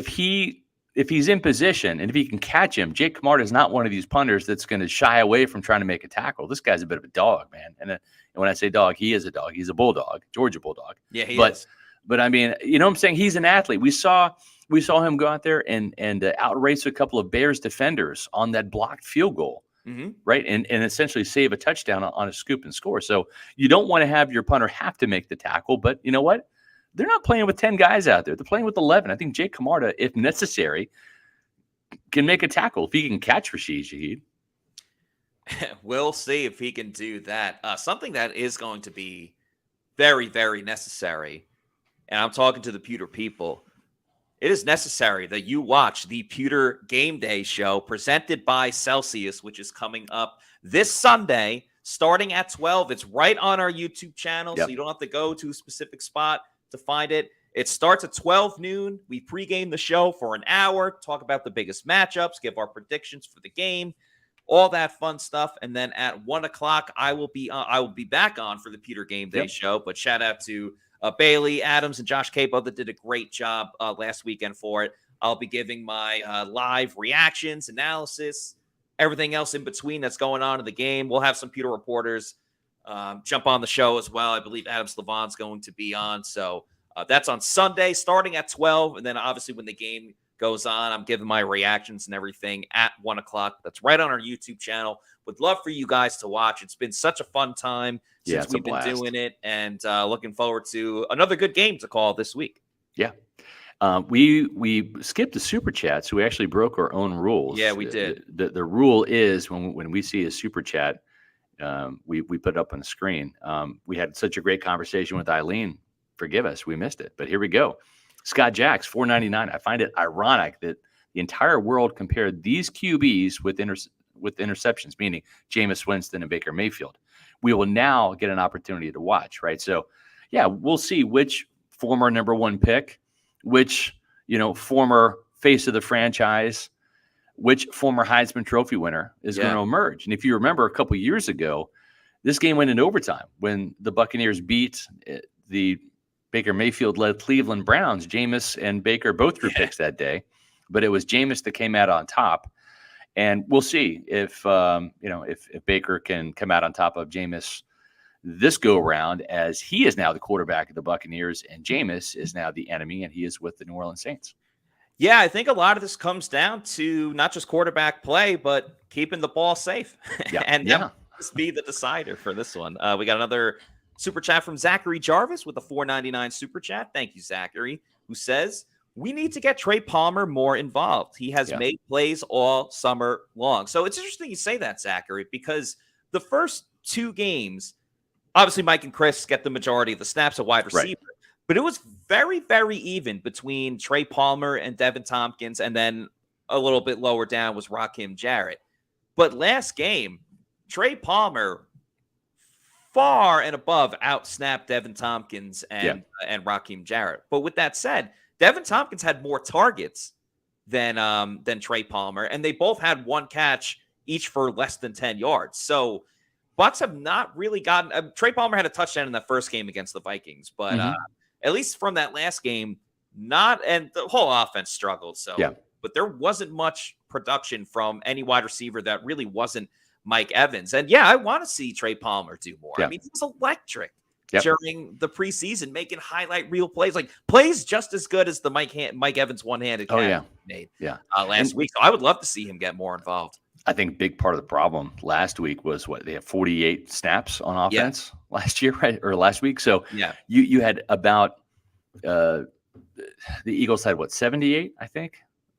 he's in position and if he can catch him, Jake Kamara is not one of these punters that's going to shy away from trying to make a tackle. This guy's a bit of a dog, man. And when I say dog, he is a dog. He's a bulldog, Georgia bulldog. Yeah, he is. But I mean, you know what I'm saying? He's an athlete. We saw him go out there and outrace a couple of Bears defenders on that blocked field goal. Mm-hmm. Right. And essentially save a touchdown on a scoop and score. So you don't want to have your punter have to make the tackle. But you know what? They're not playing with 10 guys out there. They're playing with 11. I think Jake Kamara, if necessary, can make a tackle if he can catch Rashid Shaheed. We'll see if he can do that. Something that is going to be very, very necessary, and I'm talking to the Pewter people, it is necessary that you watch the Pewter Game Day show presented by Celsius, which is coming up this Sunday, starting at 12. It's right on our YouTube channel, so you don't have to go to a specific spot to find it. It starts at 12 noon. We pregame the show for an hour, talk about the biggest matchups, give our predictions for the game, all that fun stuff. And then at 1 o'clock, I will be back on for the Pewter Game Day show. But shout out to Bailey Adams and Josh Capo that did a great job last weekend for it. I'll be giving my live reactions, analysis, everything else in between that's going on in the game. We'll have some Pewter reporters jump on the show as well. I believe Adam Slavon's going to be on. So that's on Sunday starting at 12. And then obviously when the game goes on, I'm giving my reactions and everything at 1 o'clock. That's right on our YouTube channel. Would love for you guys to watch. It's been such a fun time since we've been doing it, and looking forward to another good game to call this week. Yeah. We skipped the super chat, so we actually broke our own rules. Yeah, we did. The rule is when we see a super chat, we put it up on the screen. We had such a great conversation with Aileen. Forgive us, we missed it, but here we go. Scott Jacks, $4.99. I find it ironic that the entire world compared these QBs with interceptions, meaning Jameis Winston and Baker Mayfield. We will now get an opportunity to watch, right? So, yeah, we'll see which former number one pick, which former face of the franchise, which former Heisman Trophy winner is going to emerge. And if you remember a couple years ago, this game went into overtime when the Buccaneers beat the Baker Mayfield-led Cleveland Browns. Jameis and Baker both threw picks that day, but it was Jameis that came out on top. And we'll see if Baker can come out on top of Jameis this go around, as he is now the quarterback of the Buccaneers and Jameis is now the enemy, and he is with the New Orleans Saints. Yeah, I think a lot of this comes down to not just quarterback play, but keeping the ball safe. And that must be the decider for this one. We got another super chat from Zachary Jarvis with a $4.99 super chat. Thank you, Zachary, who says, we need to get Trey Palmer more involved. He has made plays all summer long. So it's interesting you say that, Zachary, because the first two games, obviously Mike and Chris get the majority of the snaps at wide receiver, but it was very, very even between Trey Palmer and Devin Tompkins, and then a little bit lower down was Rakim Jarrett. But last game, Trey Palmer far and above out-snapped Devin Tompkins and Rakim Jarrett. But with that said, Devin Tompkins had more targets than Trey Palmer, and they both had one catch each for less than 10 yards. So Bucs have not really gotten Trey Palmer had a touchdown in that first game against the Vikings, but at least from that last game, and the whole offense struggled. So, but there wasn't much production from any wide receiver that really wasn't Mike Evans. And I want to see Trey Palmer do more. I mean, he was electric during the preseason, making highlight reel plays, like plays just as good as the Mike Evans one-handed catch made last week. So I would love to see him get more involved. I think big part of the problem last week was they had 48 snaps on offense last year, right? Or last week. So you had about the Eagles had 78, I think.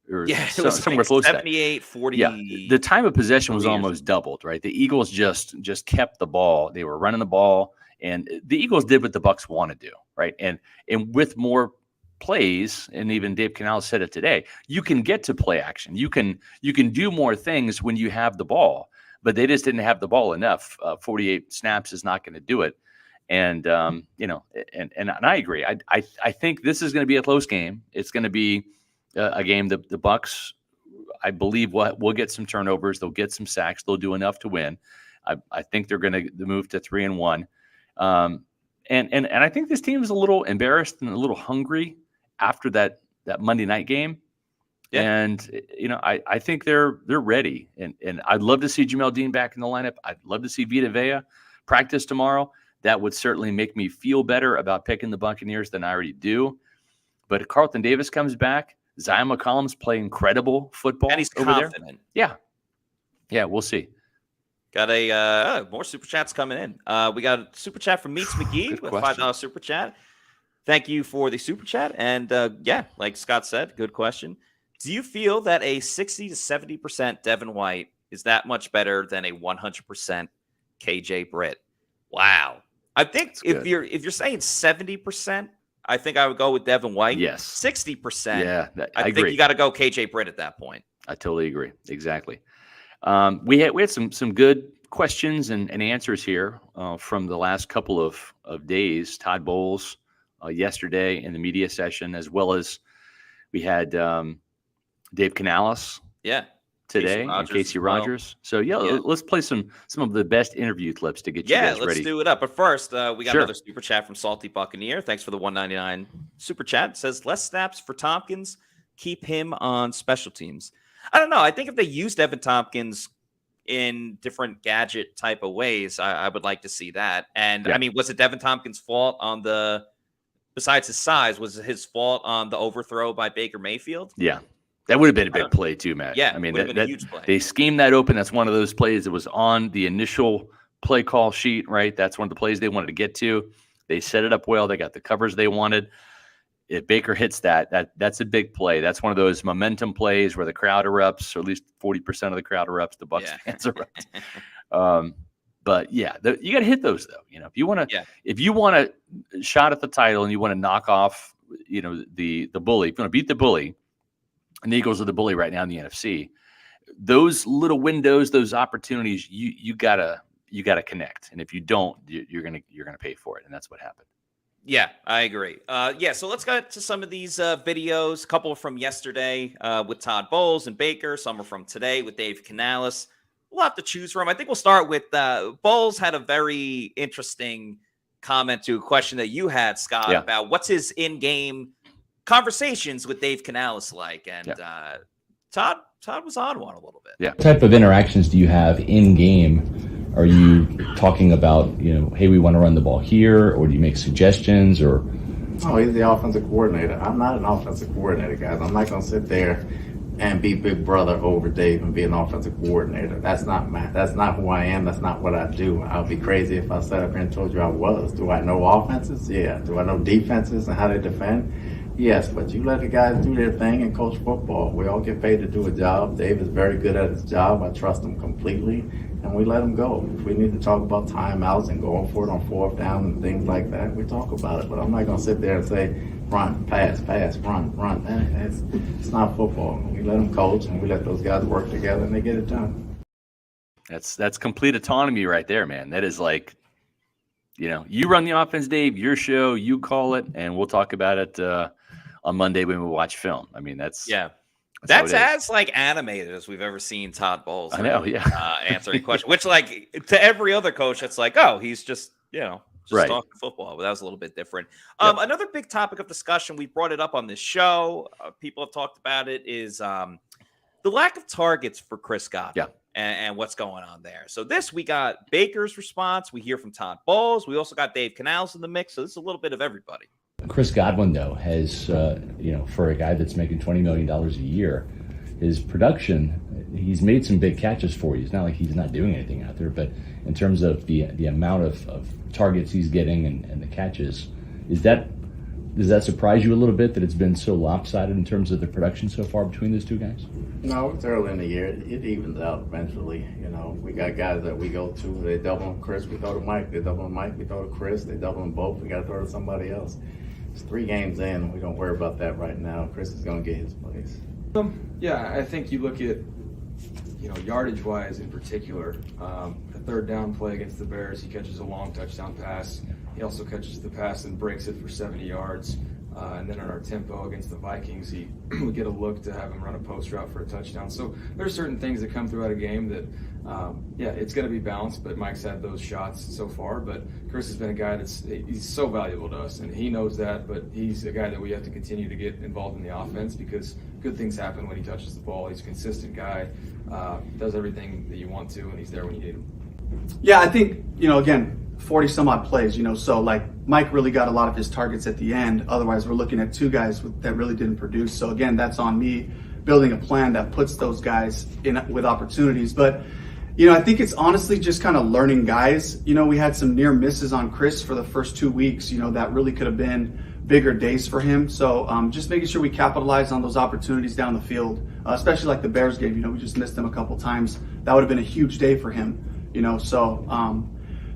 Or it was somewhere close 78, 40. Yeah, the time of possession was almost doubled, right? The Eagles just kept the ball. They were running the ball, and the Eagles did what the Bucs want to do, right? And with more plays, and even Dave Canales said it today, you can get to play action. You can do more things when you have the ball, but they just didn't have the ball enough. 48 snaps is not going to do it. And and I agree. I think this is going to be a close game. It's going to be a game that the Bucs, I believe, will get some turnovers. They'll get some sacks. They'll do enough to win. I think they're going to move to 3-1. And I think this team is a little embarrassed and a little hungry after that Monday night game. Yeah. And I think they're ready. And I'd love to see Jamel Dean back in the lineup. I'd love to see Vita Vea practice tomorrow. That would certainly make me feel better about picking the Buccaneers than I already do. But if Carlton Davis comes back, Zion McCollum's playing incredible football. And he's over confident. There. Yeah, we'll see. Got a more super chats coming in. We got a super chat from Meets McGee with $5 super chat. Thank you for the super chat. And like Scott said, good question. Do you feel that a 60 to 70% Devin White is that much better than a 100% KJ Britt? Wow. I think if you're saying 70%, I think I would go with Devin White. Yes. 60%. Yeah, I agree. think you got to go KJ Britt at that point. I totally agree. Exactly. We had some good questions and answers here from the last couple of days. Todd Bowles yesterday in the media session, as well as we had Dave Canales. Today and Casey Rogers. So let's play some of the best interview clips to get you guys ready. Yeah, let's do it up. But first, we got another super chat from Salty Buccaneer. Thanks for the $1.99 super chat. It says less snaps for Tompkins, keep him on special teams. I don't know. I think if they used Evan Tompkins in different gadget type of ways, I would like to see that. And I mean, was it Devin Tompkins' fault besides his size, was it his fault on the overthrow by Baker Mayfield? Yeah. That would have been a big play too, Matt. Yeah, I mean, been a huge play. They schemed that open. That's one of those plays that was on the initial play call sheet, right? That's one of the plays they wanted to get to. They set it up well. They got the covers they wanted. If Baker hits that's a big play. That's one of those momentum plays where the crowd erupts, or at least 40% of the crowd erupts. The Bucs fans erupt. But you got to hit those though. If you want a shot at the title and you want to knock off, the bully, if you want to beat the bully. And the Eagles are the bully right now in the NFC. Those little windows, those opportunities, you gotta connect. And if you don't, you're gonna pay for it. And that's what happened. Yeah, I agree. So let's get to some of these videos. A couple from yesterday with Todd Bowles and Baker. Some are from today with Dave Canales. We'll have to choose from. I think we'll start with Bowles had a very interesting comment to a question that you had, Scott, about what's his in-game conversations with Dave Canales like, and Todd was on one a little bit. What type of interactions do you have in game? Are you talking about, hey, we want to run the ball here, or do you make suggestions, or? Oh, he's the offensive coordinator. I'm not an offensive coordinator, guys. I'm not going to sit there and be big brother over Dave and be an offensive coordinator. That's not who I am. That's not what I do. I'll be crazy if I sat up here and told you I was. Do I know offenses? Yeah. Do I know defenses and how they defend? Yes, but you let the guys do their thing and coach football. We all get paid to do a job. Dave is very good at his job. I trust him completely, and we let him go. If we need to talk about timeouts and going for it on fourth down and things like that, we talk about it. But I'm not going to sit there and say, run, pass, run. It's not football. We let them coach, and we let those guys work together, and they get it done. That's complete autonomy right there, man. That is like, you run the offense, Dave, your show, you call it, and we'll talk about it on Monday when we watch film. I mean, that's as like animated as we've ever seen Todd Bowles. I know, answering questions, which like to every other coach, it's like, oh, he's just talking football. But that was a little bit different. Another big topic of discussion, we brought it up on this show. People have talked about it, is the lack of targets for Chris Godwin. and what's going on there. So we got Baker's response. We hear from Todd Bowles. We also got Dave Canales in the mix. So this is a little bit of everybody. Chris Godwin, though, has, for a guy that's making $20 million a year, his production, he's made some big catches for you. It's not like he's not doing anything out there, but in terms of the amount of targets he's getting and the catches, does that surprise you a little bit that it's been so lopsided in terms of the production so far between those two guys? No, it's early in the year. It evens out eventually. We got guys that we go to. They double them Chris, we throw to Mike. They double them Mike, we throw to Chris. They double them both. We got to throw to somebody else. It's 3 games in. We don't worry about that right now. Chris is going to get his place. Yeah, I think you look at, yardage-wise in particular, a third down play against the Bears, he catches a long touchdown pass. He also catches the pass and breaks it for 70 yards. And then on our tempo against the Vikings, we get a look to have him run a post route for a touchdown. So there's certain things that come throughout a game that, it's going to be balanced, but Mike's had those shots so far. But Chris has been a guy he's so valuable to us, and he knows that, but he's a guy that we have to continue to get involved in the offense because good things happen when he touches the ball. He's a consistent guy, does everything that you want to, and he's there when you need him. Yeah, I think, again, 40 some odd plays, so like Mike really got a lot of his targets at the end. Otherwise, we're looking at 2 guys that really didn't produce. So again, that's on me building a plan that puts those guys in with opportunities. But, I think it's honestly just kind of learning guys. We had some near misses on Chris for the first 2 weeks, that really could have been bigger days for him. So just making sure we capitalize on those opportunities down the field, especially like the Bears game. We just missed him a couple times. That would have been a huge day for him, so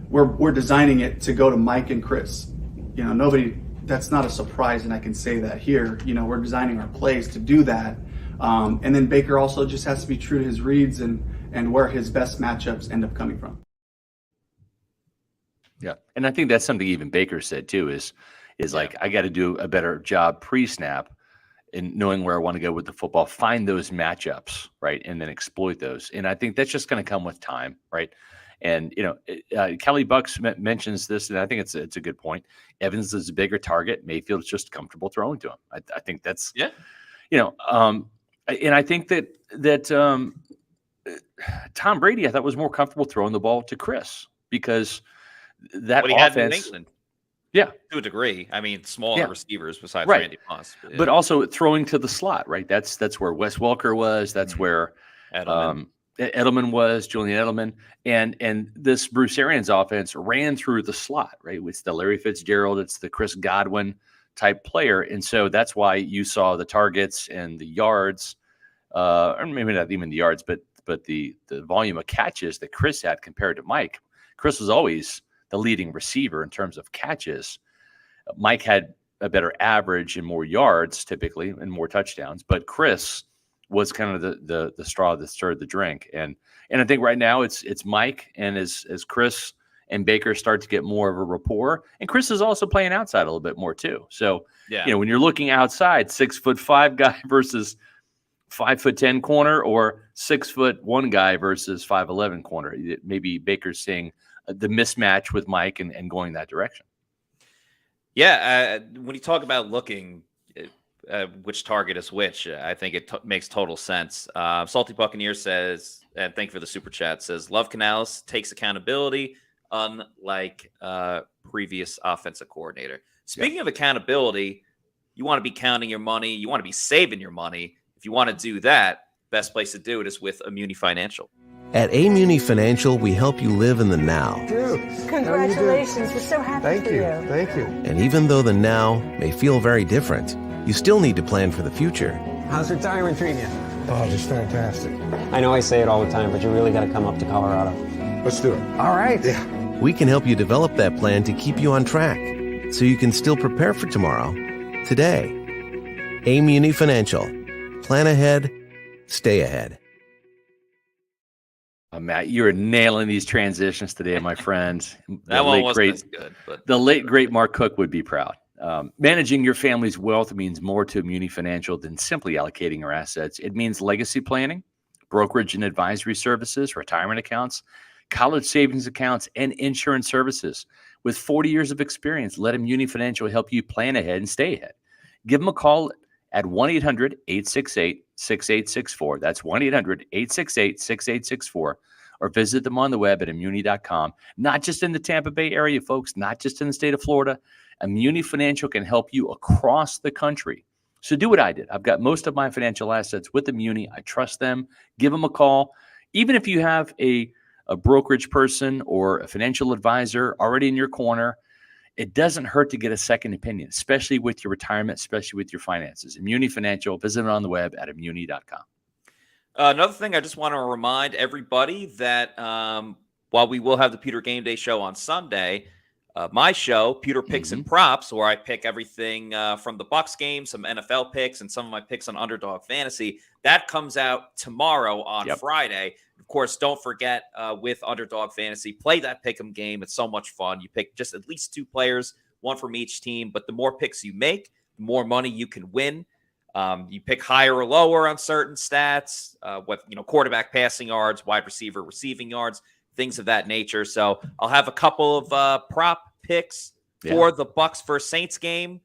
we're designing it to go to Mike and Chris. That's not a surprise, and I can say that here. We're designing our plays to do that. And then Baker also just has to be true to his reads and where his best matchups end up coming from. Yeah. And I think that's something even Baker said too, is like, I got to do a better job pre-snap in knowing where I want to go with the football, find those matchups, right, and then exploit those. And I think that's just going to come with time, right? And, Kelly Bucs mentions this, and I think it's a good point. Evans is a bigger target. Mayfield's just comfortable throwing to him. I think that's, and I think that Tom Brady, I thought, was more comfortable throwing the ball to Chris because that what he offense. Had in England. Yeah. To a degree. I mean, smaller receivers besides right. Randy Moss. But also throwing to the slot, right? That's where Wes Welker was. That's where Edelman was, Julian Edelman. And this Bruce Arians offense ran through the slot, right? It's the Larry Fitzgerald, it's the Chris Godwin type player. And so that's why you saw the targets and the yards, or maybe not even the yards, but the volume of catches that Chris had compared to Mike. Chris was always the leading receiver in terms of catches. Mike had a better average and more yards typically and more touchdowns, but Chris was kind of the straw that stirred the drink. And I think right now it's Mike, and as Chris and Baker start to get more of a rapport, and Chris is also playing outside a little bit more too. So, when you're looking outside, 6'5" guy versus 5'10" corner, or 6'1" guy versus 5'11" corner, maybe Baker's seeing the mismatch with Mike and going that direction. Yeah. When you talk about looking which target is which, I think it makes total sense. Salty Buccaneer says, and thank you for the super chat, says, love Canales, takes accountability, unlike previous offensive coordinator. Speaking of accountability, you want to be counting your money. You want to be saving your money. If you want to do that, best place to do it is with Immuni Financial. At Immuni Financial, we help you live in the now. Dude, congratulations. We're so happy for you. Thank you. And even though the now may feel very different, you still need to plan for the future. How's retirement treating you? Oh, just fantastic. I know I say it all the time, but you really got to come up to Colorado. Let's do it. All right. Yeah. We can help you develop that plan to keep you on track so you can still prepare for tomorrow, today. Immuni Financial. Plan ahead, stay ahead. Matt, you are nailing these transitions today, my friend. That one wasn't as good. But the late, great Mark Cook would be proud. Managing your family's wealth means more to Immuni Financial than simply allocating your assets. It means legacy planning, brokerage and advisory services, retirement accounts, college savings accounts, and insurance services. With 40 years of experience, let Immuni Financial help you plan ahead and stay ahead. Give them a call at 1-800-868-76 1-800-868-6864. That's 1-800-868-6864. Or visit them on the web at Immuni.com. Not just in the Tampa Bay area, folks, not just in the state of Florida. Immuni Financial can help you across the country. So do what I did. I've got most of my financial assets with Immuni. I trust them. Give them a call. Even if you have a brokerage person or a financial advisor already in your corner, it doesn't hurt to get a second opinion, especially with your retirement, especially with your finances. Immuni Financial, visit them on the web at Immuni.com. Another thing I just want to remind everybody that while we will have the Pewter Game Day show on Sunday, my show, Pewter Picks and Props, where I pick everything from the Bucs game, some NFL picks, and some of my picks on Underdog Fantasy, that comes out tomorrow on Friday. Of course, don't forget with Underdog Fantasy, play that pick'em game. It's so much fun. You pick just at least 2 players, one from each team, but the more picks you make, the more money you can win. You pick higher or lower on certain stats, quarterback passing yards, wide receiver receiving yards, things of that nature. So I'll have a couple of prop picks for the Bucs versus Saints game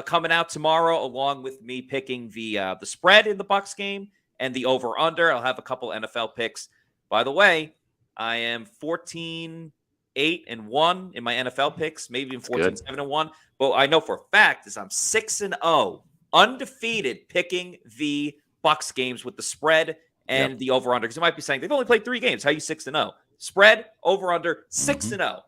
coming out tomorrow, along with me picking the spread in the Bucs game and the over/under. I'll have a couple NFL picks. By the way, I am 14-8-1 in my NFL picks, maybe even 14-7-1. But I know for a fact is I'm 6-0. Undefeated picking the Bucs games with the spread and the over/under. Because you might be saying they've only played 3 games. How are you 6-0? Spread, over/under, 6-0.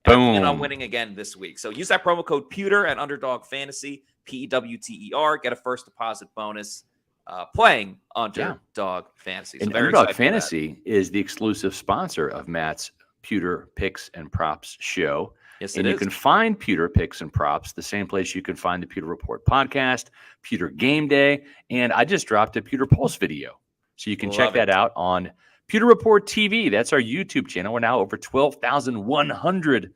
And I'm winning again this week. So use that promo code Pewter at Underdog Fantasy, PEWTER. Get a first deposit bonus playing Underdog Fantasy. So and Underdog Fantasy is the exclusive sponsor of Matt's Pewter Picks and Props show. Yes, and you can find Pewter Picks and Props the same place you can find the Pewter Report podcast, Pewter Game Day, and I just dropped a Pewter Pulse video. So you can check that out on Pewter Report TV. That's our YouTube channel. We're now over 12,100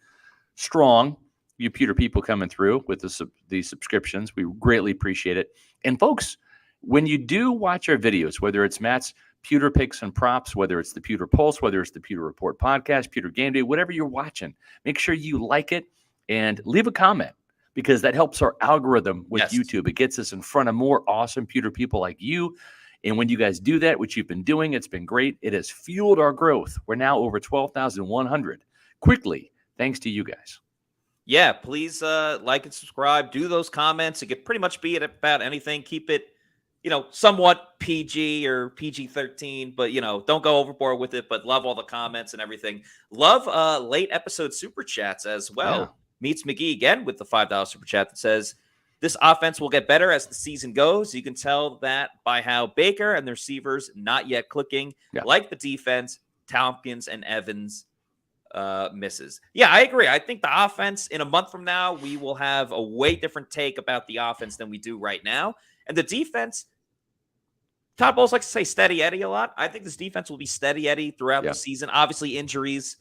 strong. You Pewter people coming through with the subscriptions. We greatly appreciate it. And folks, when you do watch our videos, whether it's Matt's Pewter Picks and Props, whether it's the Pewter Pulse, whether it's the Pewter Report podcast, Pewter Game Day, whatever you're watching, make sure you like it and leave a comment, because that helps our algorithm with YouTube. It gets us in front of more awesome Pewter people like you. And when you guys do that, which you've been doing, it's been great. It has fueled our growth. We're now over 12,100 quickly, thanks to you guys. Yeah, please like and subscribe. Do those comments. It could pretty much be about anything. Keep it, somewhat PG or PG-13, but, don't go overboard with it, but love all the comments and everything. Love late episode super chats as well. Yeah. Meets McGee again with the $5 super chat that says, this offense will get better as the season goes. You can tell that by how Baker and the receivers not yet clicking, like the defense, Tompkins and Evans misses. Yeah, I agree. I think the offense in a month from now, we will have a way different take about the offense than we do right now. And the defense, Todd Bowles likes to say steady Eddie a lot. I think this defense will be steady Eddie throughout the season. Obviously, injuries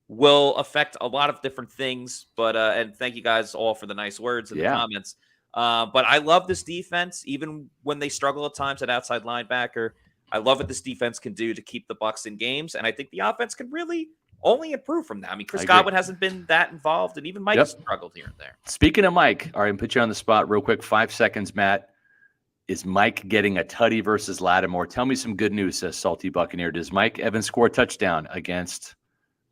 will affect a lot of different things, but and thank you guys all for the nice words in the comments. But I love this defense, even when they struggle at times at outside linebacker. I love what this defense can do to keep the Bucs in games, and I think the offense can really only improve from that. I mean, Chris Godwin hasn't been that involved, and even Mike has struggled here and there. Speaking of Mike, all right, put you on the spot real quick. 5 seconds, Matt. Is Mike getting a tutty versus Lattimore? Tell me some good news, says Salty Buccaneer. Does Mike Evans score a touchdown against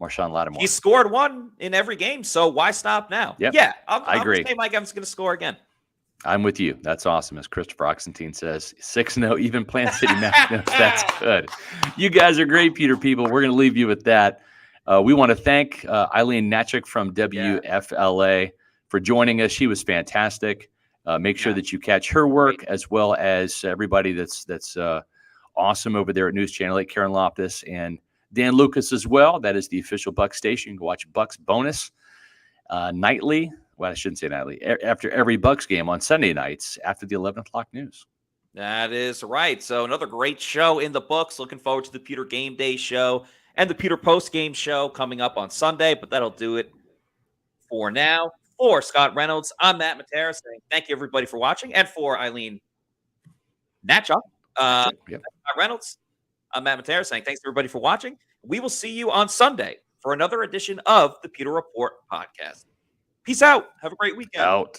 Marshawn Lattimore? He scored one in every game, so why stop now? Yep. Yeah, I agree. Say Mike Evans is going to score again. I'm with you. That's awesome. As Christopher Oxentine says, 6-0, even Plant City Matt. That's good. You guys are great, Pewter people. We're going to leave you with that. We want to thank Aileen Hnatiuk from WFLA for joining us. She was fantastic. Make sure that you catch her work, as well as everybody that's awesome over there at News Channel 8, Karen Loftus and Dan Lucas as well. That is the official Bucs station. You can watch Bucs Bonus nightly. Well, I shouldn't say nightly. After every Bucs game on Sunday nights after the 11 o'clock news. That is right. So another great show in the books. Looking forward to the Pewter Game Day show and the Pewter Post Game show coming up on Sunday. But that'll do it for now. For Scott Reynolds, I'm Matt Matera saying thank you, everybody, for watching. And for Aileen Hnatiuk, Scott Reynolds, I'm Matt Matera saying thanks, everybody, for watching. We will see you on Sunday for another edition of the Pewter Report podcast. Peace out. Have a great weekend. Out.